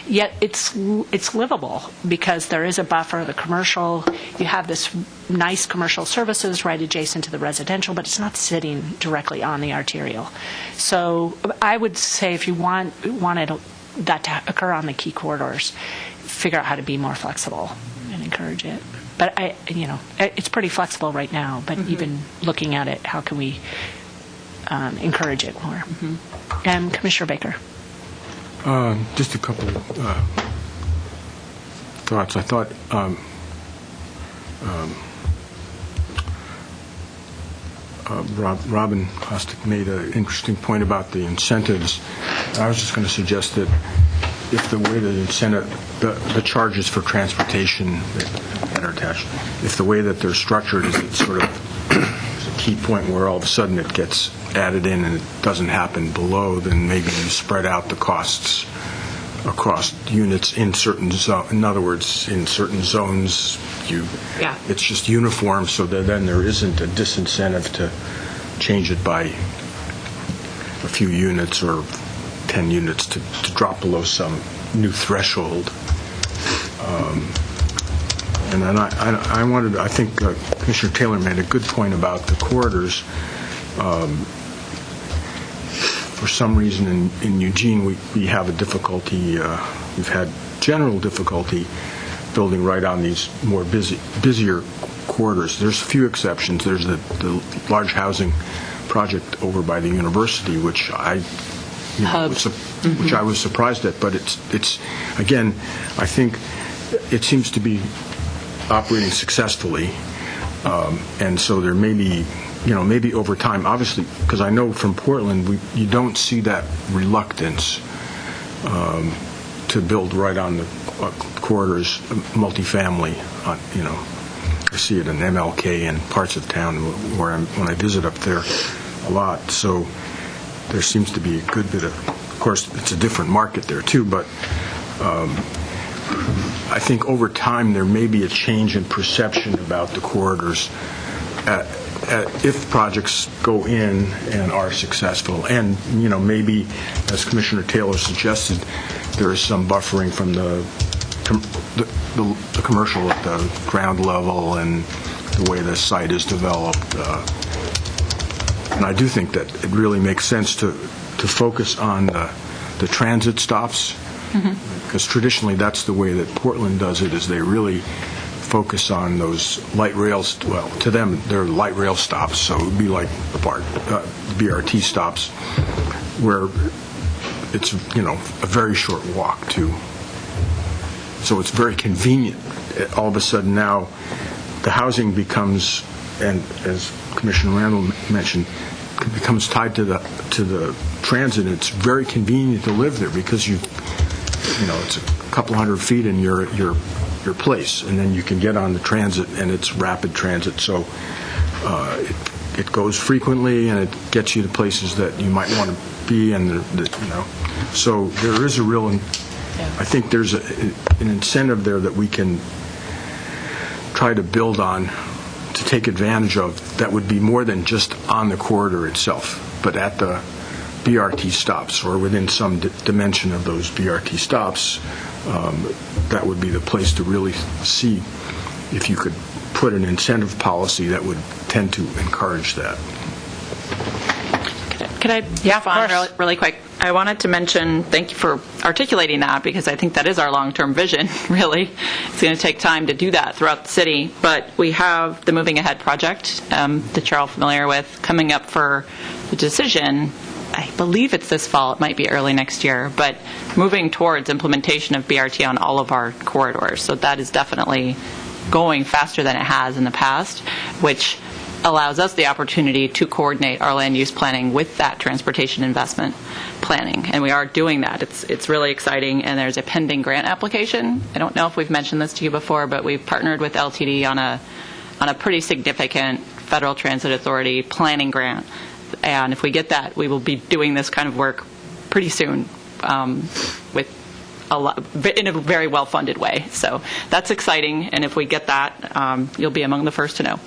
Yet it's livable because there is a buffer. The commercial, you have this nice commercial services right adjacent to the residential, but it's not sitting directly on the arterial. So I would say if you wanted that to occur on the key corridors, figure out how to be more flexible and encourage it. But it's pretty flexible right now. But even looking at it, how can we encourage it more? And Commissioner Baker. Just a couple of thoughts. I thought Robin Hostek made an interesting point about the incentives. I was just going to suggest that if the way the incentive, the charges for transportation that are attached, if the way that they're structured is it's sort of a key point where all of a sudden it gets added in and it doesn't happen below, then maybe you spread out the costs across units in certain zones. In other words, in certain zones, it's just uniform, so that then there isn't a disincentive to change it by a few units or 10 units to drop below some new threshold. And then I think Commissioner Taylor made a good point about the corridors. For some reason in Eugene, we have a difficulty, we've had general difficulty building right on these more busier corridors. There's a few exceptions. There's the large housing project over by the university, which I was surprised at, but it's again, I think it seems to be operating successfully, and so there may be, maybe over time, obviously, because I know from Portland, you don't see that reluctance to build right on the corridors, multifamily. I see it in MLK and parts of town when I visit up there a lot. So there seems to be a good bit of course, it's a different market there too, but I think over time there may be a change in perception about the corridors if projects go in and are successful. And, maybe, as Commissioner Taylor suggested, there is some buffering from the commercial at the ground level and the way the site is developed. And I do think that it really makes sense to focus on the transit stops, because traditionally that's the way that Portland does it, is they really focus on those light rails. Well, to them, they're light rail stops, so it would be like the BRT stops, where it's, a very short walk to. So it's very convenient. All of a sudden now, the housing becomes, and as Commissioner Randall mentioned, becomes tied to the transit. It's very convenient to live there because it's a couple hundred feet in your place, and then you can get on the transit, and it's rapid transit. So it goes frequently, and it gets you to places that you might want to be, and so there is a real. I think there's an incentive there that we can try to build on to take advantage of that would be more than just on the corridor itself, but at the BRT stops or within some dimension of those BRT stops. That would be the place to really see if you could put an incentive policy that would tend to encourage that. Could I? Yeah, Fawn, really quick. I wanted to mention, thank you for articulating that, because I think that is our long-term vision, really. It's going to take time to do that throughout the city, but we have the Moving Ahead project that you're all familiar with coming up for the decision. I believe it's this fall. It might be early next year, but moving towards implementation of BRT on all of our corridors. So that is definitely going faster than it has in the past, which allows us the opportunity to coordinate our land use planning with that transportation investment planning, and we are doing that. It's really exciting, and there's a pending grant application. I don't know if we've mentioned this to you before, but we've partnered with LTD on a pretty significant Federal Transit Authority planning grant And if we get that, we will be doing this kind of work pretty soon with in a very well-funded way. So that's exciting, and if we get that, you'll be among the first to know.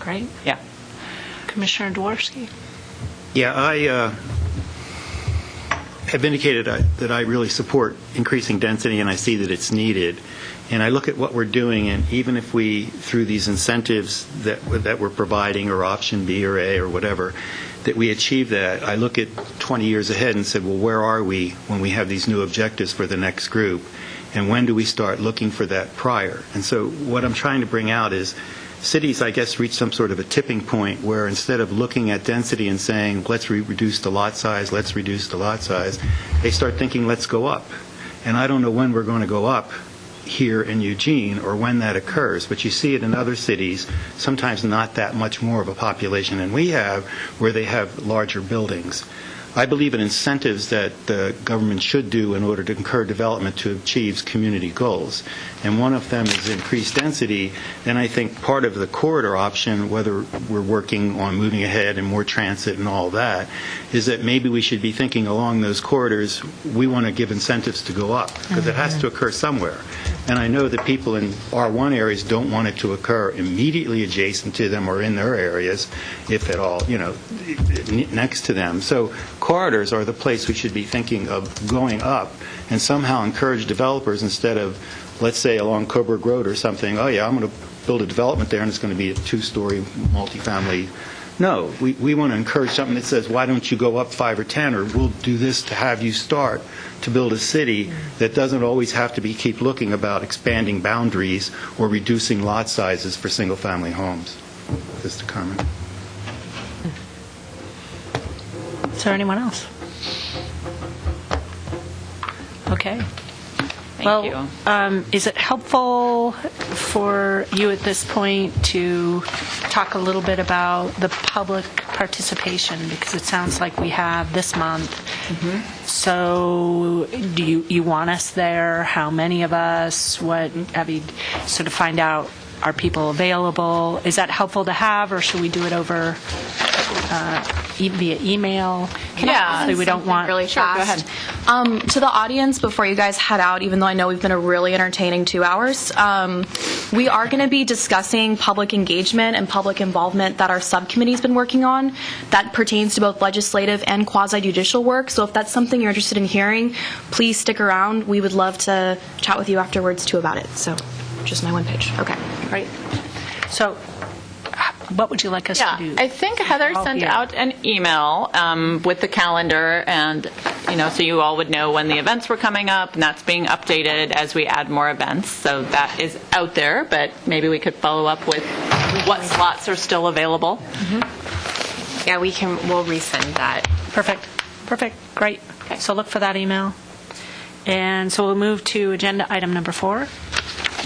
Great. Yeah. Commissioner Jaworski. Yeah, I have indicated that I really support increasing density, and I see that it's needed. And I look at what we're doing, and even if we, through these incentives that we're providing, or option B or A or whatever, that we achieve that, I look at 20 years ahead and said, well, where are we when we have these new objectives for the next group? And when do we start looking for that prior? And so what I'm trying to bring out is cities, I guess, reach some sort of a tipping point where instead of looking at density and saying, let's reduce the lot size, they start thinking, let's go up. And I don't know when we're going to go up here in Eugene or when that occurs, but you see it in other cities, sometimes not that much more of a population than we have, where they have larger buildings. I believe in incentives that the government should do in order to encourage development to achieve community goals. And one of them is increased density. Then I think part of the corridor option, whether we're working on moving ahead and more transit and all that, is that maybe we should be thinking along those corridors, we want to give incentives to go up, because it has to occur somewhere. And I know that people in R1 areas don't want it to occur immediately adjacent to them or in their areas, if at all, next to them. So corridors are the place we should be thinking of going up and somehow encourage developers instead of, let's say, along Coburg Road or something, oh, yeah, I'm going to build a development there and it's going to be a 2-story multifamily. No, we want to encourage something that says, why don't you go up 5 or 10, or we'll do this to have you start to build a city that doesn't always have to keep looking about expanding boundaries or reducing lot sizes for single-family homes. Just a comment. Is there anyone else? Okay. Thank you. Is it helpful for you at this point to talk a little bit about the public participation? Because it sounds like we have this month. Mm-hmm. So do you want us there? How many of us? What, sort of find out, are people available? Is that helpful to have, or should we do it over via email? We don't want really fast. Go ahead. To the audience, before you guys head out, even though I know we've been a really entertaining 2 hours, we are going to be discussing public engagement and public involvement that our subcommittee's been working on that pertains to both legislative and quasi-judicial work. So if that's something you're interested in hearing, please stick around. We would love to chat with you afterwards too about it. So just my one page. Okay. Right. So what would you like us to do? I think Heather sent out an email with the calendar, and so you all would know when the events were coming up, and that's being updated as we add more events. So that is out there, but maybe we could follow up with what slots are still available. Mm-hmm. Yeah, we'll resend that. Perfect. Great. Okay. So look for that email. And so we'll move to agenda item number 4,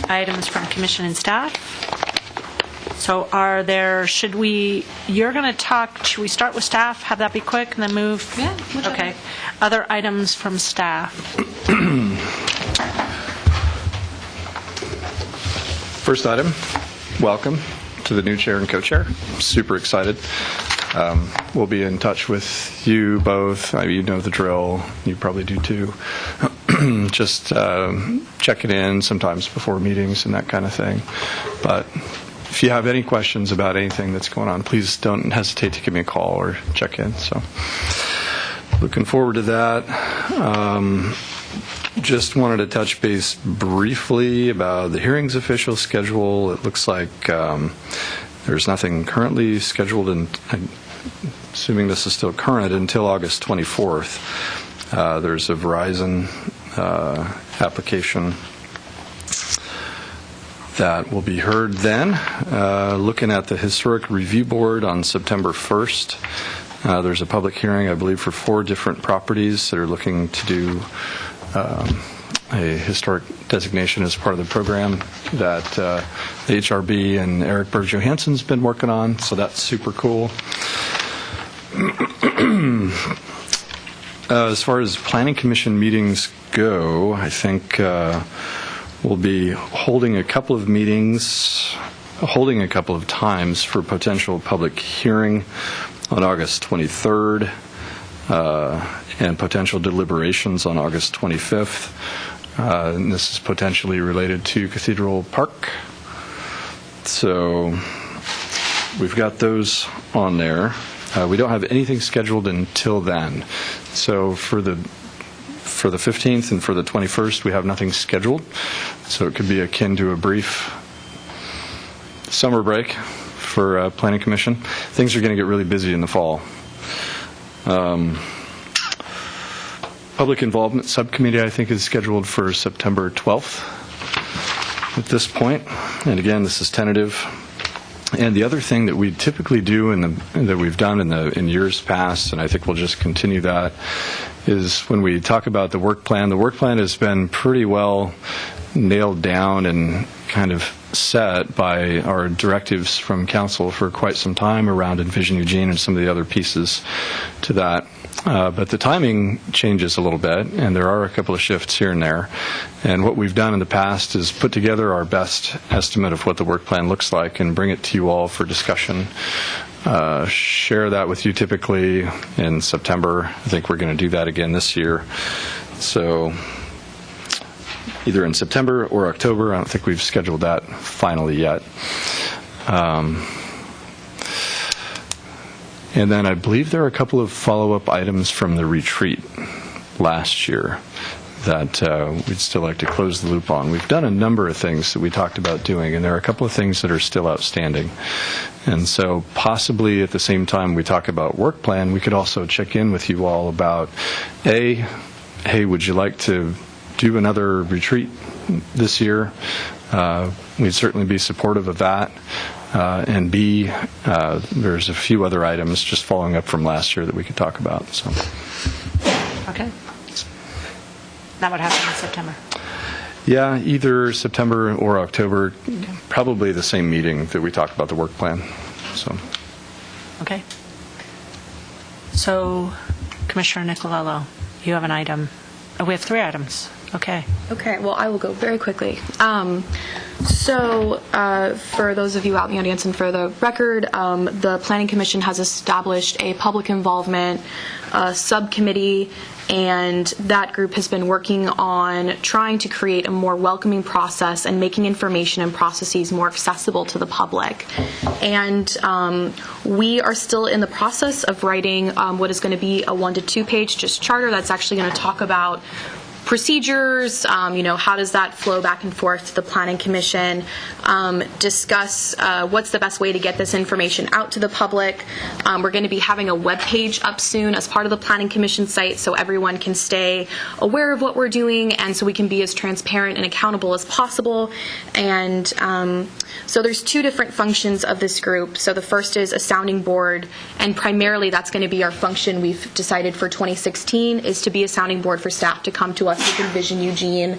items from commission and staff. So you're going to talk, should we start with staff, have that be quick, and then move? Yeah. Okay. Other items from staff. First item, welcome to the new chair and co-chair. Super excited. We'll be in touch with you both. You know the drill. You probably do too. Just checking in sometimes before meetings and that kind of thing. But if you have any questions about anything that's going on, please don't hesitate to give me a call or check in. So looking forward to that. Just wanted to touch base briefly about the hearings official schedule. It looks like there's nothing currently scheduled, and I'm assuming this is still current, until August 24th. There's a Verizon application that will be heard then. Looking at the Historic Review Board on September 1st, there's a public hearing, I believe, for 4 different properties that are looking to do a historic designation as part of the program that the HRB and Eric Berg Johansson's been working on, so that's super cool. As far as Planning Commission meetings go, I think we'll be holding a couple of meetings holding a couple of times for potential public hearing on August 23rd and potential deliberations on August 25th. And this is potentially related to Cathedral Park. So we've got those on there. We don't have anything scheduled until then. So for the 15th and for the 21st, we have nothing scheduled. So it could be akin to a brief summer break for Planning Commission. Things are going to get really busy in the fall. Public Involvement Subcommittee, I think, is scheduled for September 12th at this point. And again, this is tentative. And the other thing that we typically do that we've done in years past, and I think we'll just continue that, is when we talk about the work plan has been pretty well nailed down and kind of set by our directives from council for quite some time around Envision Eugene and some of the other pieces to that. But the timing changes a little bit, and there are a couple of shifts here and there. And what we've done in the past is put together our best estimate of what the work plan looks like and bring it to you all for discussion. Share that with you typically in September. I think we're going to do that again this year. So either in September or October. I don't think we've scheduled that finally yet. And then I believe there are a couple of follow-up items from the retreat last year that we'd still like to close the loop on. We've done a number of things that we talked about doing, and there are a couple of things that are still outstanding. And so possibly at the same time we talk about work plan, we could also check in with you all about, hey, would you like to do another retreat this year? We'd certainly be supportive of that. And B, there's a few other items just following up from last year that we could talk about. So. Okay. That would happen in September. Yeah, either September or October, probably the same meeting that we talked about the work plan. So. Okay. So, Commissioner Nicolello, you have an item. Oh, we have 3 items. Okay. Okay, well, I will go very quickly. For those of you out in the audience and for the record, the Planning Commission has established a public involvement subcommittee, and that group has been working on trying to create a more welcoming process and making information and processes more accessible to the public. And we are still in the process of writing what is going to be a 1 to 2 page just charter that's actually going to talk about procedures, how does that flow back and forth to the Planning Commission, discuss what's the best way to get this information out to the public. We're going to be having a web page up soon as part of the Planning Commission site so everyone can stay aware of what we're doing and so we can be as transparent and accountable as possible. And so there's 2 different functions of this group. So the first is a sounding board, and primarily that's going to be our function we've decided for 2016 is to be a sounding board for staff to come to us with Envision Eugene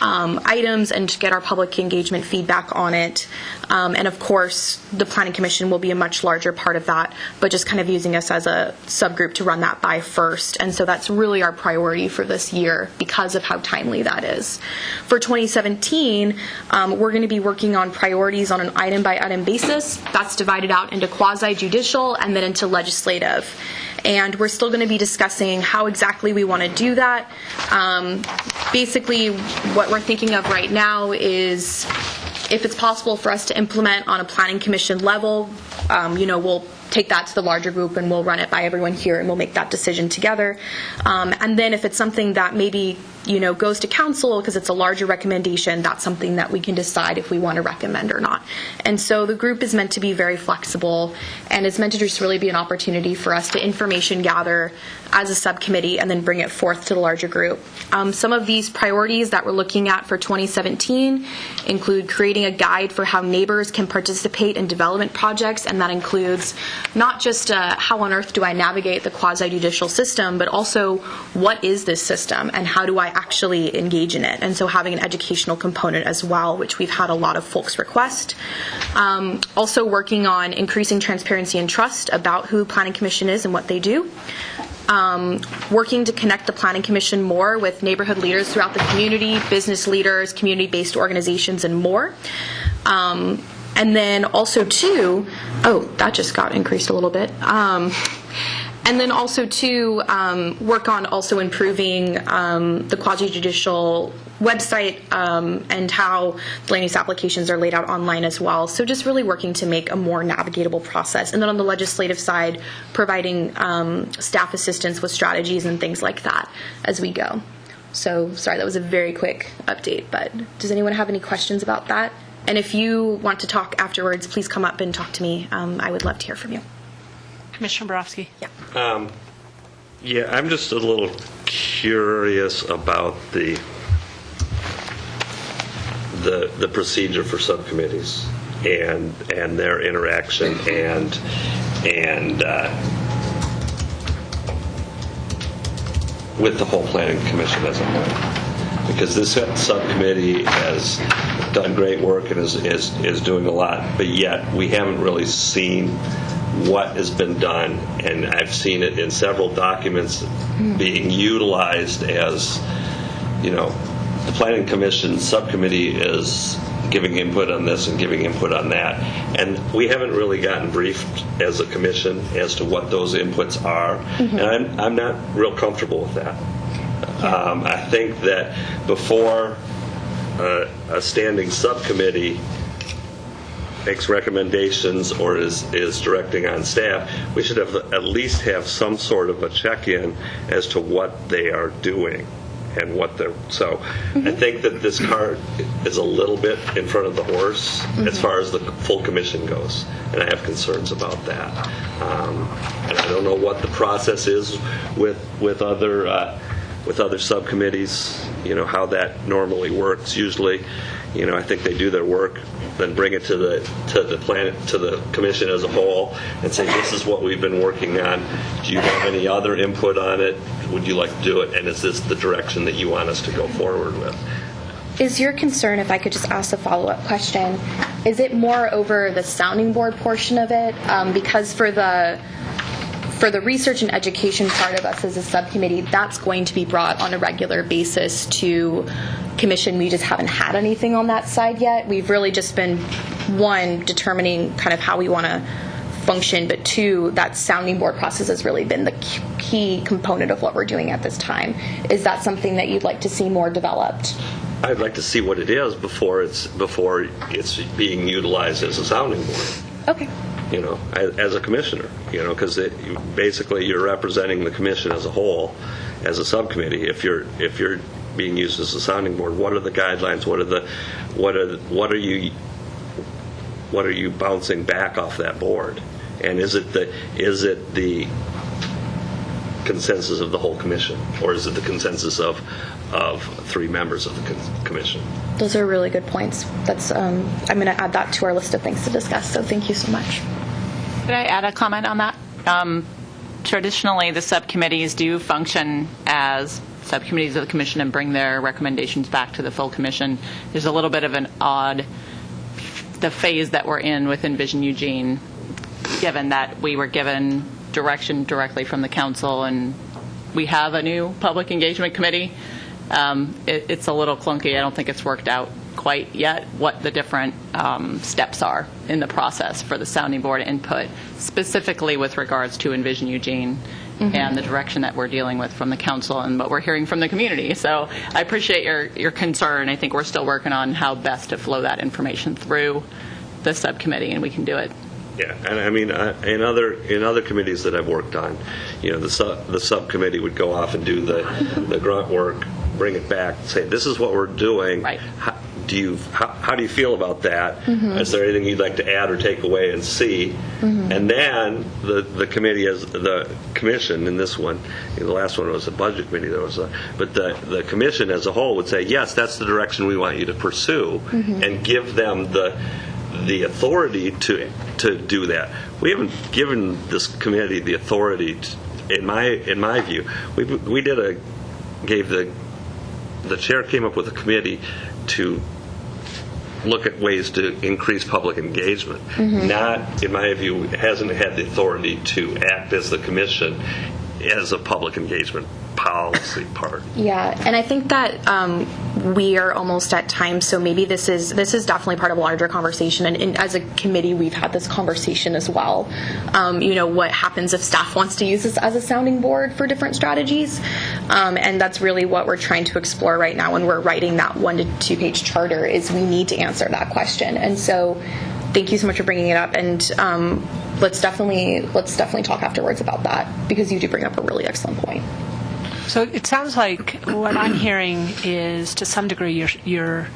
items and to get our public engagement feedback on it. And of course, the Planning Commission will be a much larger part of that, but just kind of using us as a subgroup to run that by first. And so that's really our priority for this year because of how timely that is. For 2017, we're going to be working on priorities on an item-by-item basis. That's divided out into quasi-judicial and then into legislative. And we're still going to be discussing how exactly we want to do that. Basically, what we're thinking of right now is if it's possible for us to implement on a Planning Commission level, we'll take that to the larger group and we'll run it by everyone here and we'll make that decision together. And then if it's something that maybe goes to council because it's a larger recommendation, that's something that we can decide if we want to recommend or not. And so the group is meant to be very flexible and it's meant to just really be an opportunity for us to information gather as a subcommittee and then bring it forth to the larger group. Some of these priorities that we're looking at for 2017 include creating a guide for how neighbors can participate in development projects, and that includes not just how on earth do I navigate the quasi-judicial system, but also what is this system and how do I actually engage in it. And so having an educational component as well, which we've had a lot of folks request. Also working on increasing transparency and trust about who Planning Commission is and what they do. Working to connect the Planning Commission more with neighborhood leaders throughout the community, business leaders, community-based organizations, and more. And then also too, that just got increased a little bit. And then also to work on also improving the quasi-judicial website and how land use applications are laid out online as well. So just really working to make a more navigatable process. And then on the legislative side, providing staff assistance with strategies and things like that as we go. So sorry, that was a very quick update, but does anyone have any questions about that? And if you want to talk afterwards, please come up and talk to me. I would love to hear from you. Commissioner Borowski. Yeah. Yeah, I'm just a little curious about the procedure for subcommittees and their interaction and with the whole planning commission as a whole, because this subcommittee has done great work and is doing a lot, but yet we haven't really seen what has been done, and I've seen it in several documents being utilized as, the Planning Commission subcommittee is giving input on this and giving input on that, and we haven't really gotten briefed as a commission as to what those inputs are, and I'm not real comfortable with that. I think that before a standing subcommittee makes recommendations or is directing on staff, we should at least have some sort of a check-in as to what they are doing and what they're. So I think that this cart is a little bit in front of the horse as far as the full commission goes, and I have concerns about that. And I don't know what the process is with other subcommittees, how that normally works. Usually, I think they do their work, then bring it to the commission as a whole and say, this is what we've been working on. Do you have any other input on it? Would you like to do it? And is this the direction that you want us to go forward with? Is your concern, if I could just ask a follow-up question, is it more over the sounding board portion of it? Because for the research and education part of us as a subcommittee, that's going to be brought on a regular basis to commission. We just haven't had anything on that side yet. We've really just been, one, determining kind of how we want to function, but two, that sounding board process has really been the key component of what we're doing at this time. Is that something that you'd like to see more developed? I'd like to see what it is before it's being utilized as a sounding board. Okay. As a commissioner, because basically you're representing the commission as a whole, as a subcommittee. If you're being used as a sounding board, what are the guidelines? What are you bouncing back off that board? And is it the consensus of the whole commission, or is it the consensus of 3 members of the commission? Those are really good points. That's I'm going to add that to our list of things to discuss. So thank you so much. Could I add a comment on that? Traditionally, the subcommittees do function as subcommittees of the commission and bring their recommendations back to the full commission. There's a little bit of the phase that we're in with Envision Eugene, given that we were given direction directly from the council and we have a new public engagement committee. It's a little clunky. I don't think it's worked out quite yet what the different steps are in the process for the sounding board input, specifically with regards to Envision Eugene and the direction that we're dealing with from the council and what we're hearing from the community. So I appreciate your concern. I think we're still working on how best to flow that information through the subcommittee, and we can do it. Yeah, and I mean, in other committees that I've worked on, the subcommittee would go off and do the grunt work, bring it back, say, this is what we're doing. Right. How do you feel about that? Is there anything you'd like to add or take away and see? And then the committee, as the commission in this one, the last one was a budget committee. But the commission as a whole would say, yes, that's the direction we want you to pursue, and give them the authority to do that. We haven't given this committee the authority in my view. The chair came up with a committee to look at ways to increase public engagement. Not, in my view, hasn't had the authority to act as the commission as a public engagement policy part. Yeah, and I think that we are almost at time, so maybe this is definitely part of a larger conversation, and as a committee we've had this conversation as well. What happens if staff wants to use this as a sounding board for different strategies, and that's really what we're trying to explore right now when we're writing that 1 to 2 page charter, is we need to answer that question. And so thank you so much for bringing it up, and let's definitely talk afterwards about that, because you do bring up a really excellent point. So it sounds like what I'm hearing is, to some degree, you're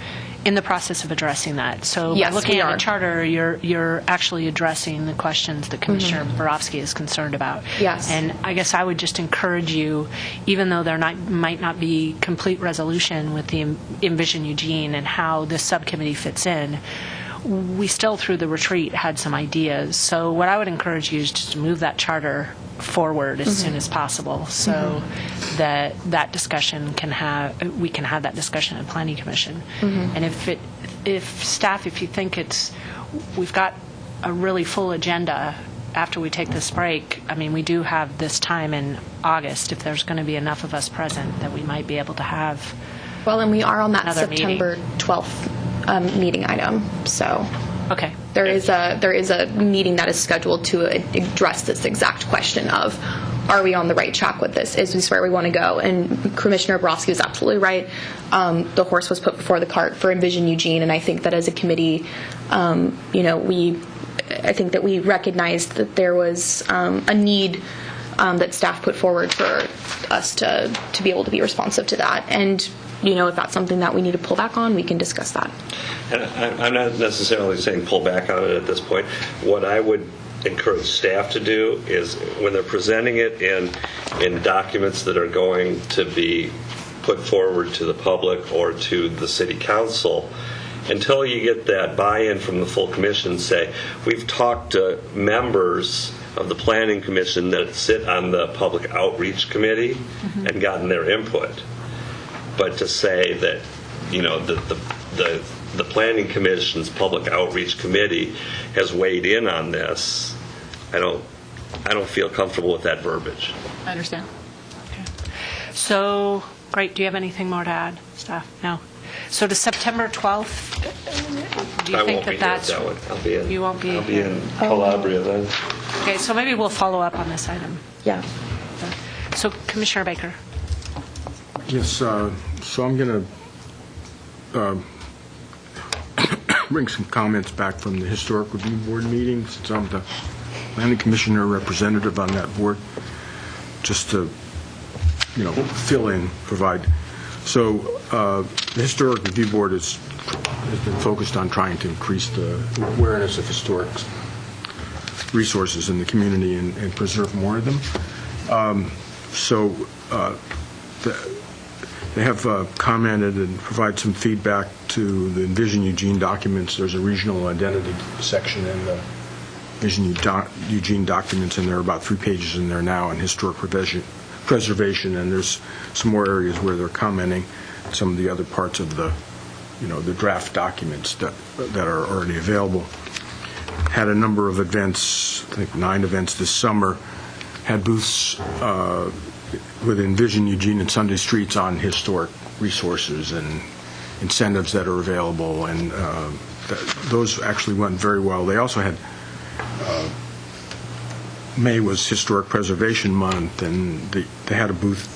in the process of addressing that. So yes, by looking we at are. the charter, you're actually addressing the questions that Commissioner Borofsky is concerned about. Yes. And I guess I would just encourage you, even though there might not be complete resolution with the Envision Eugene and how this subcommittee fits in, we still, through the retreat, had some ideas. So what I would encourage you is just to move that charter forward as soon as possible, so that discussion we can have that discussion at Planning Commission. And if staff, if you think we've got a really full agenda after we take this break, I mean, we do have this time in August, if there's going to be enough of us present, that we might be able to have. Well, and we are on that Another September 12th meeting item, so. Okay. There is a meeting that is scheduled to address this exact question of, are we on the right track with this? Is this where we want to go? And Commissioner Borofsky was absolutely right. The horse was put before the cart for Envision Eugene, and I think that as a committee, I think that we recognized that there was a need that staff put forward for us to be able to be responsive to that. And if that's something that we need to pull back on, we can discuss that. And I'm not necessarily saying pull back on it at this point. What I would encourage staff to do is, when they're presenting it in documents that are going to be put forward to the public or to the city council, until you get that buy-in from the full commission, say, we've talked to members of the Planning Commission that sit on the Public Outreach Committee and gotten their input. But to say that, the Planning Commission's Public Outreach Committee has weighed in on this, I don't feel comfortable with that verbiage. I understand. Okay. So, great. Do you have anything more to add, staff? No. So to September 12th, do you think that's... I won't be here that one. I'll be in. You won't be... I'll be in Calabria then. Okay, so maybe we'll follow up on this item. Yeah. So, Commissioner Baker. Yes, so I'm going to bring some comments back from the Historic Review Board meeting, since I'm the Planning Commissioner representative on that board, just to, fill in, provide. So the Historic Review Board has been focused on trying to increase the awareness of historic resources in the community and preserve more of them. They have commented and provide some feedback to the Envision Eugene documents. There's a regional identity section in the Envision Eugene documents, and there are about 3 pages in there now on historic preservation, and there's some more areas where they're commenting some of the other parts of the, the draft documents that are already available. Had a number of events, I think 9 events this summer, had booths with Envision Eugene and Sunday Streets on historic resources and incentives that are available, and those actually went very well. They also had, May was Historic Preservation Month, and they had a booth.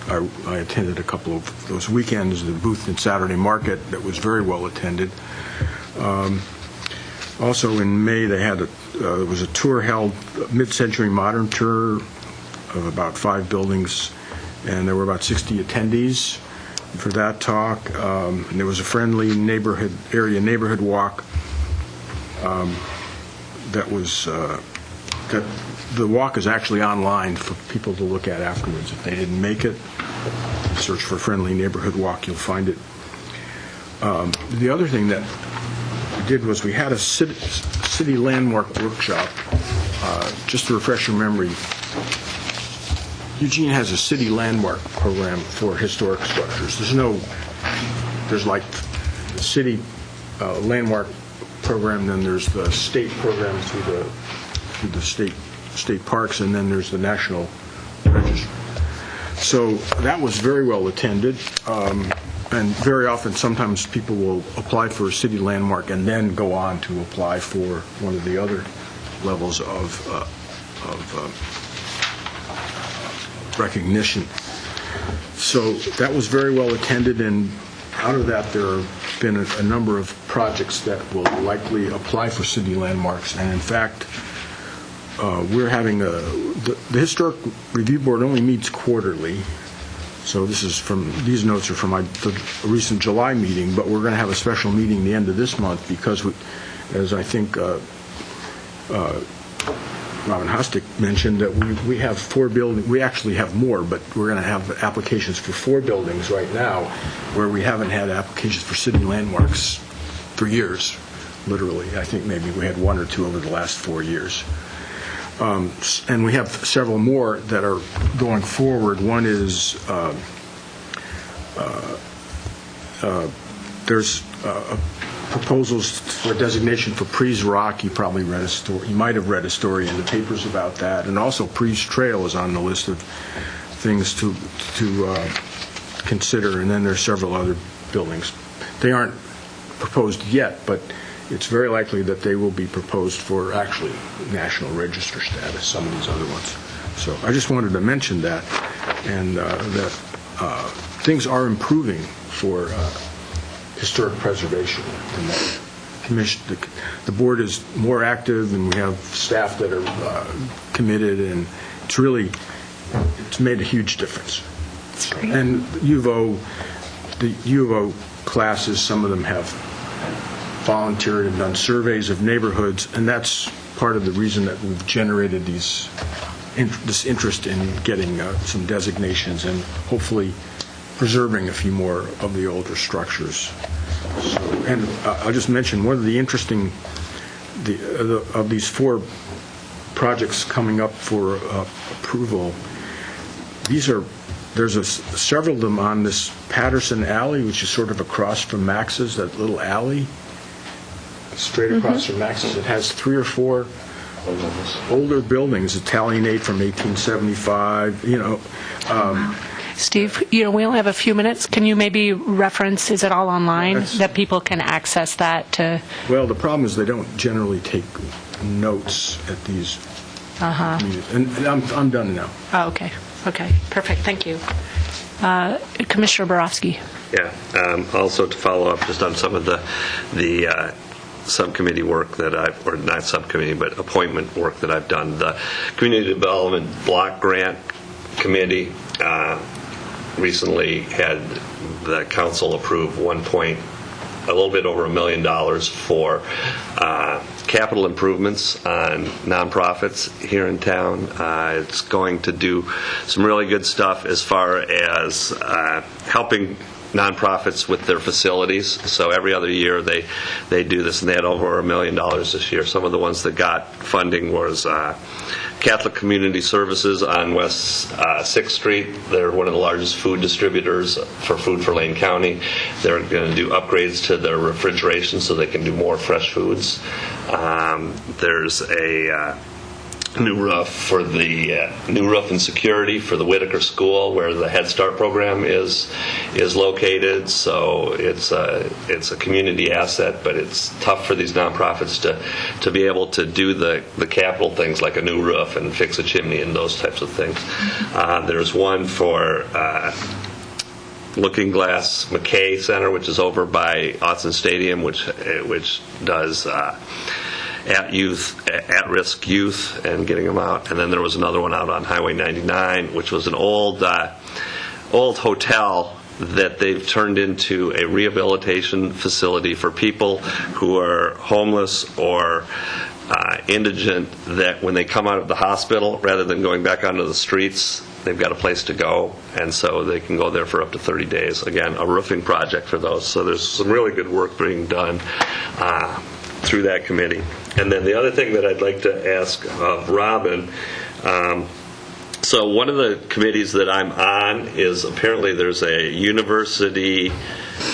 I attended a couple of those weekends, the booth in Saturday Market that was very well attended. Also in May, they had there was a tour held, mid-century modern tour of about 5 buildings, and there were about 60 attendees for that talk. And there was a friendly neighborhood walk that was that the walk is actually online for people to look at afterwards. If they didn't make it, search for Friendly Neighborhood Walk, you'll find it. The other thing that we did was we had a city landmark workshop. Just to refresh your memory, Eugene has a city landmark program for historic structures. There's like the city landmark program, then there's the state program through the state parks, and then there's the national register. So that was very well attended. and very often, sometimes people will apply for a city landmark and then go on to apply for one of the other levels of recognition. So that was very well attended, and out of that, there have been a number of projects that will likely apply for city landmarks. And in fact, we're having the Historic Review Board only meets quarterly. So these notes are from the recent July meeting, but we're going to have a special meeting the end of this month because, as I think Robin Hostic mentioned, that we have 4 buildings. We actually have more, but we're going to have applications for 4 buildings right now where we haven't had applications for city landmarks for years, literally. I think maybe we had 1 or 2 over the last 4 years. And we have several more that are going forward. One is there's proposals for designation for Prees Rock. You probably read a story. You might have read a story in the papers about that. And also Prees Trail is on the list of things to consider. And then there's several other buildings. They aren't proposed yet, but it's very likely that they will be proposed for actually National Register status, some of these other ones. So I just wanted to mention that, and that things are improving for historic preservation. And that the board is more active, and we have staff that are committed, and it's made a huge difference. And the U of O classes, some of them have volunteered and done surveys of neighborhoods, and that's part of the reason that we've generated this interest in getting some designations and hopefully preserving a few more of the older structures. So, and I'll just mention one of the interesting of these 4 projects coming up for approval. There's several of them on this Patterson Alley, which is sort of across from Max's, that little alley straight across from Max's. It has 3 or 4 older buildings, Italianate from 1875, Steve, we only have a few minutes. Can you maybe reference, is it all online, that people can access that? Well, the problem is they don't generally take notes at these meetings. And I'm done now. Oh, okay. Okay, perfect. Thank you. Commissioner Borofsky. Yeah. Also to follow up just on some of the subcommittee work that or not subcommittee, but appointment work that I've done. The Community Development Block Grant Committee recently had the council approve a little bit over $1 million for capital improvements on nonprofits here in town. It's going to do some really good stuff as far as helping nonprofits with their facilities. So every other year they do this, and they had over $1 million this year. Some of the ones that got funding was Catholic Community Services on West 6th Street. They're one of the largest food distributors for food for Lane County. They're going to do upgrades to their refrigeration so they can do more fresh foods. There's a new roof for the new roof and security for the Whitaker School, where the Head Start program is located. So it's a community asset, but it's tough for these nonprofits to be able to do the capital things like a new roof and fix a chimney and those types of things. There's one for Looking Glass McKay Center, which is over by Autzen Stadium, which does at-risk youth and getting them out. And then there was another one out on Highway 99, which was an old hotel that they've turned into a rehabilitation facility for people who are homeless or indigent, that when they come out of the hospital, rather than going back onto the streets, they've got a place to go, and so they can go there for up to 30 days. Again, a roofing project for those. So there's some really good work being done through that committee. And then the other thing that I'd like to ask of Robin, so one of the committees that I'm on is apparently there's a university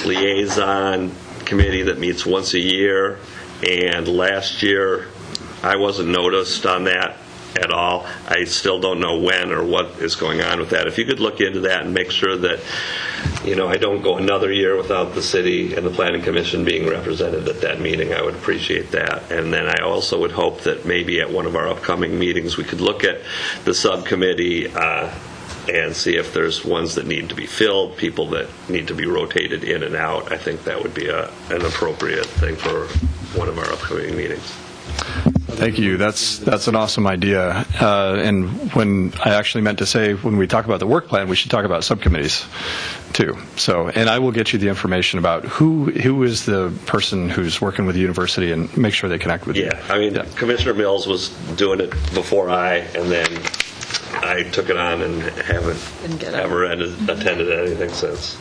liaison committee that meets once a year, and last year I wasn't noticed on that, at all. I still don't know when or what is going on with that. If you could look into that and make sure that, I don't go another year without the city and the Planning Commission being represented at that meeting, I would appreciate that. And then I also would hope that maybe at one of our upcoming meetings we could look at the subcommittee and see if there's ones that need to be filled, people that need to be rotated in and out. I think that would be an appropriate thing for one of our upcoming meetings. Thank you. That's an awesome idea. And when I actually meant to say, when we talk about the work plan, we should talk about subcommittees too. So, and I will get you the information about who is the person who's working with the university and make sure they connect with you. Yeah, I mean, Commissioner Mills was doing it before and then I took it on and haven't ever attended anything since.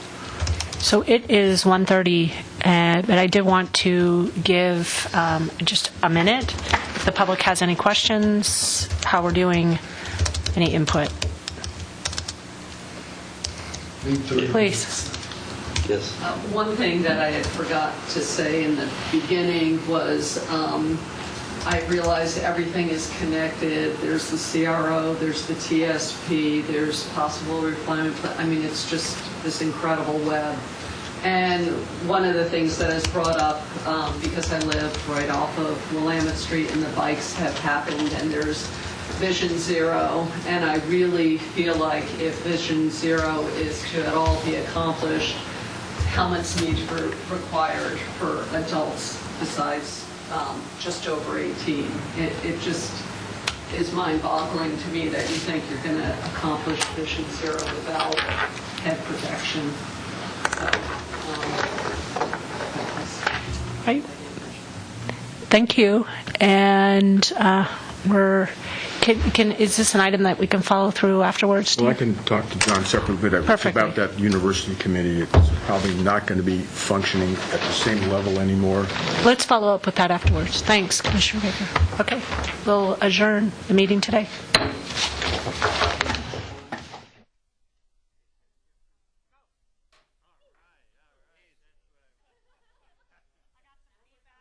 So it is 1:30, but I did want to give just a minute. If the public has any questions, how we're doing, any input. Please. Yes. One thing that I had forgot to say in the beginning was I realized everything is connected. There's the CRO, there's the TSP, there's possible refinement. I mean, it's just this incredible web. And one of the things that is brought up, because I live right off of Willamette Street and the bikes have happened, and there's Vision Zero, and I really feel like if Vision Zero is to at all be accomplished, helmets need to be required for adults besides just over 18. It just is mind-boggling to me that you think you're going to accomplish Vision Zero without head protection. Right. Thank you. And is this an item that we can follow through afterwards, Steve? Well, I can talk to John separately, but Perfectly. about that university committee. It's probably not going to be functioning at the same level anymore. Let's follow up with that afterwards. Thanks, Commissioner Baker. Okay. We'll adjourn the meeting today.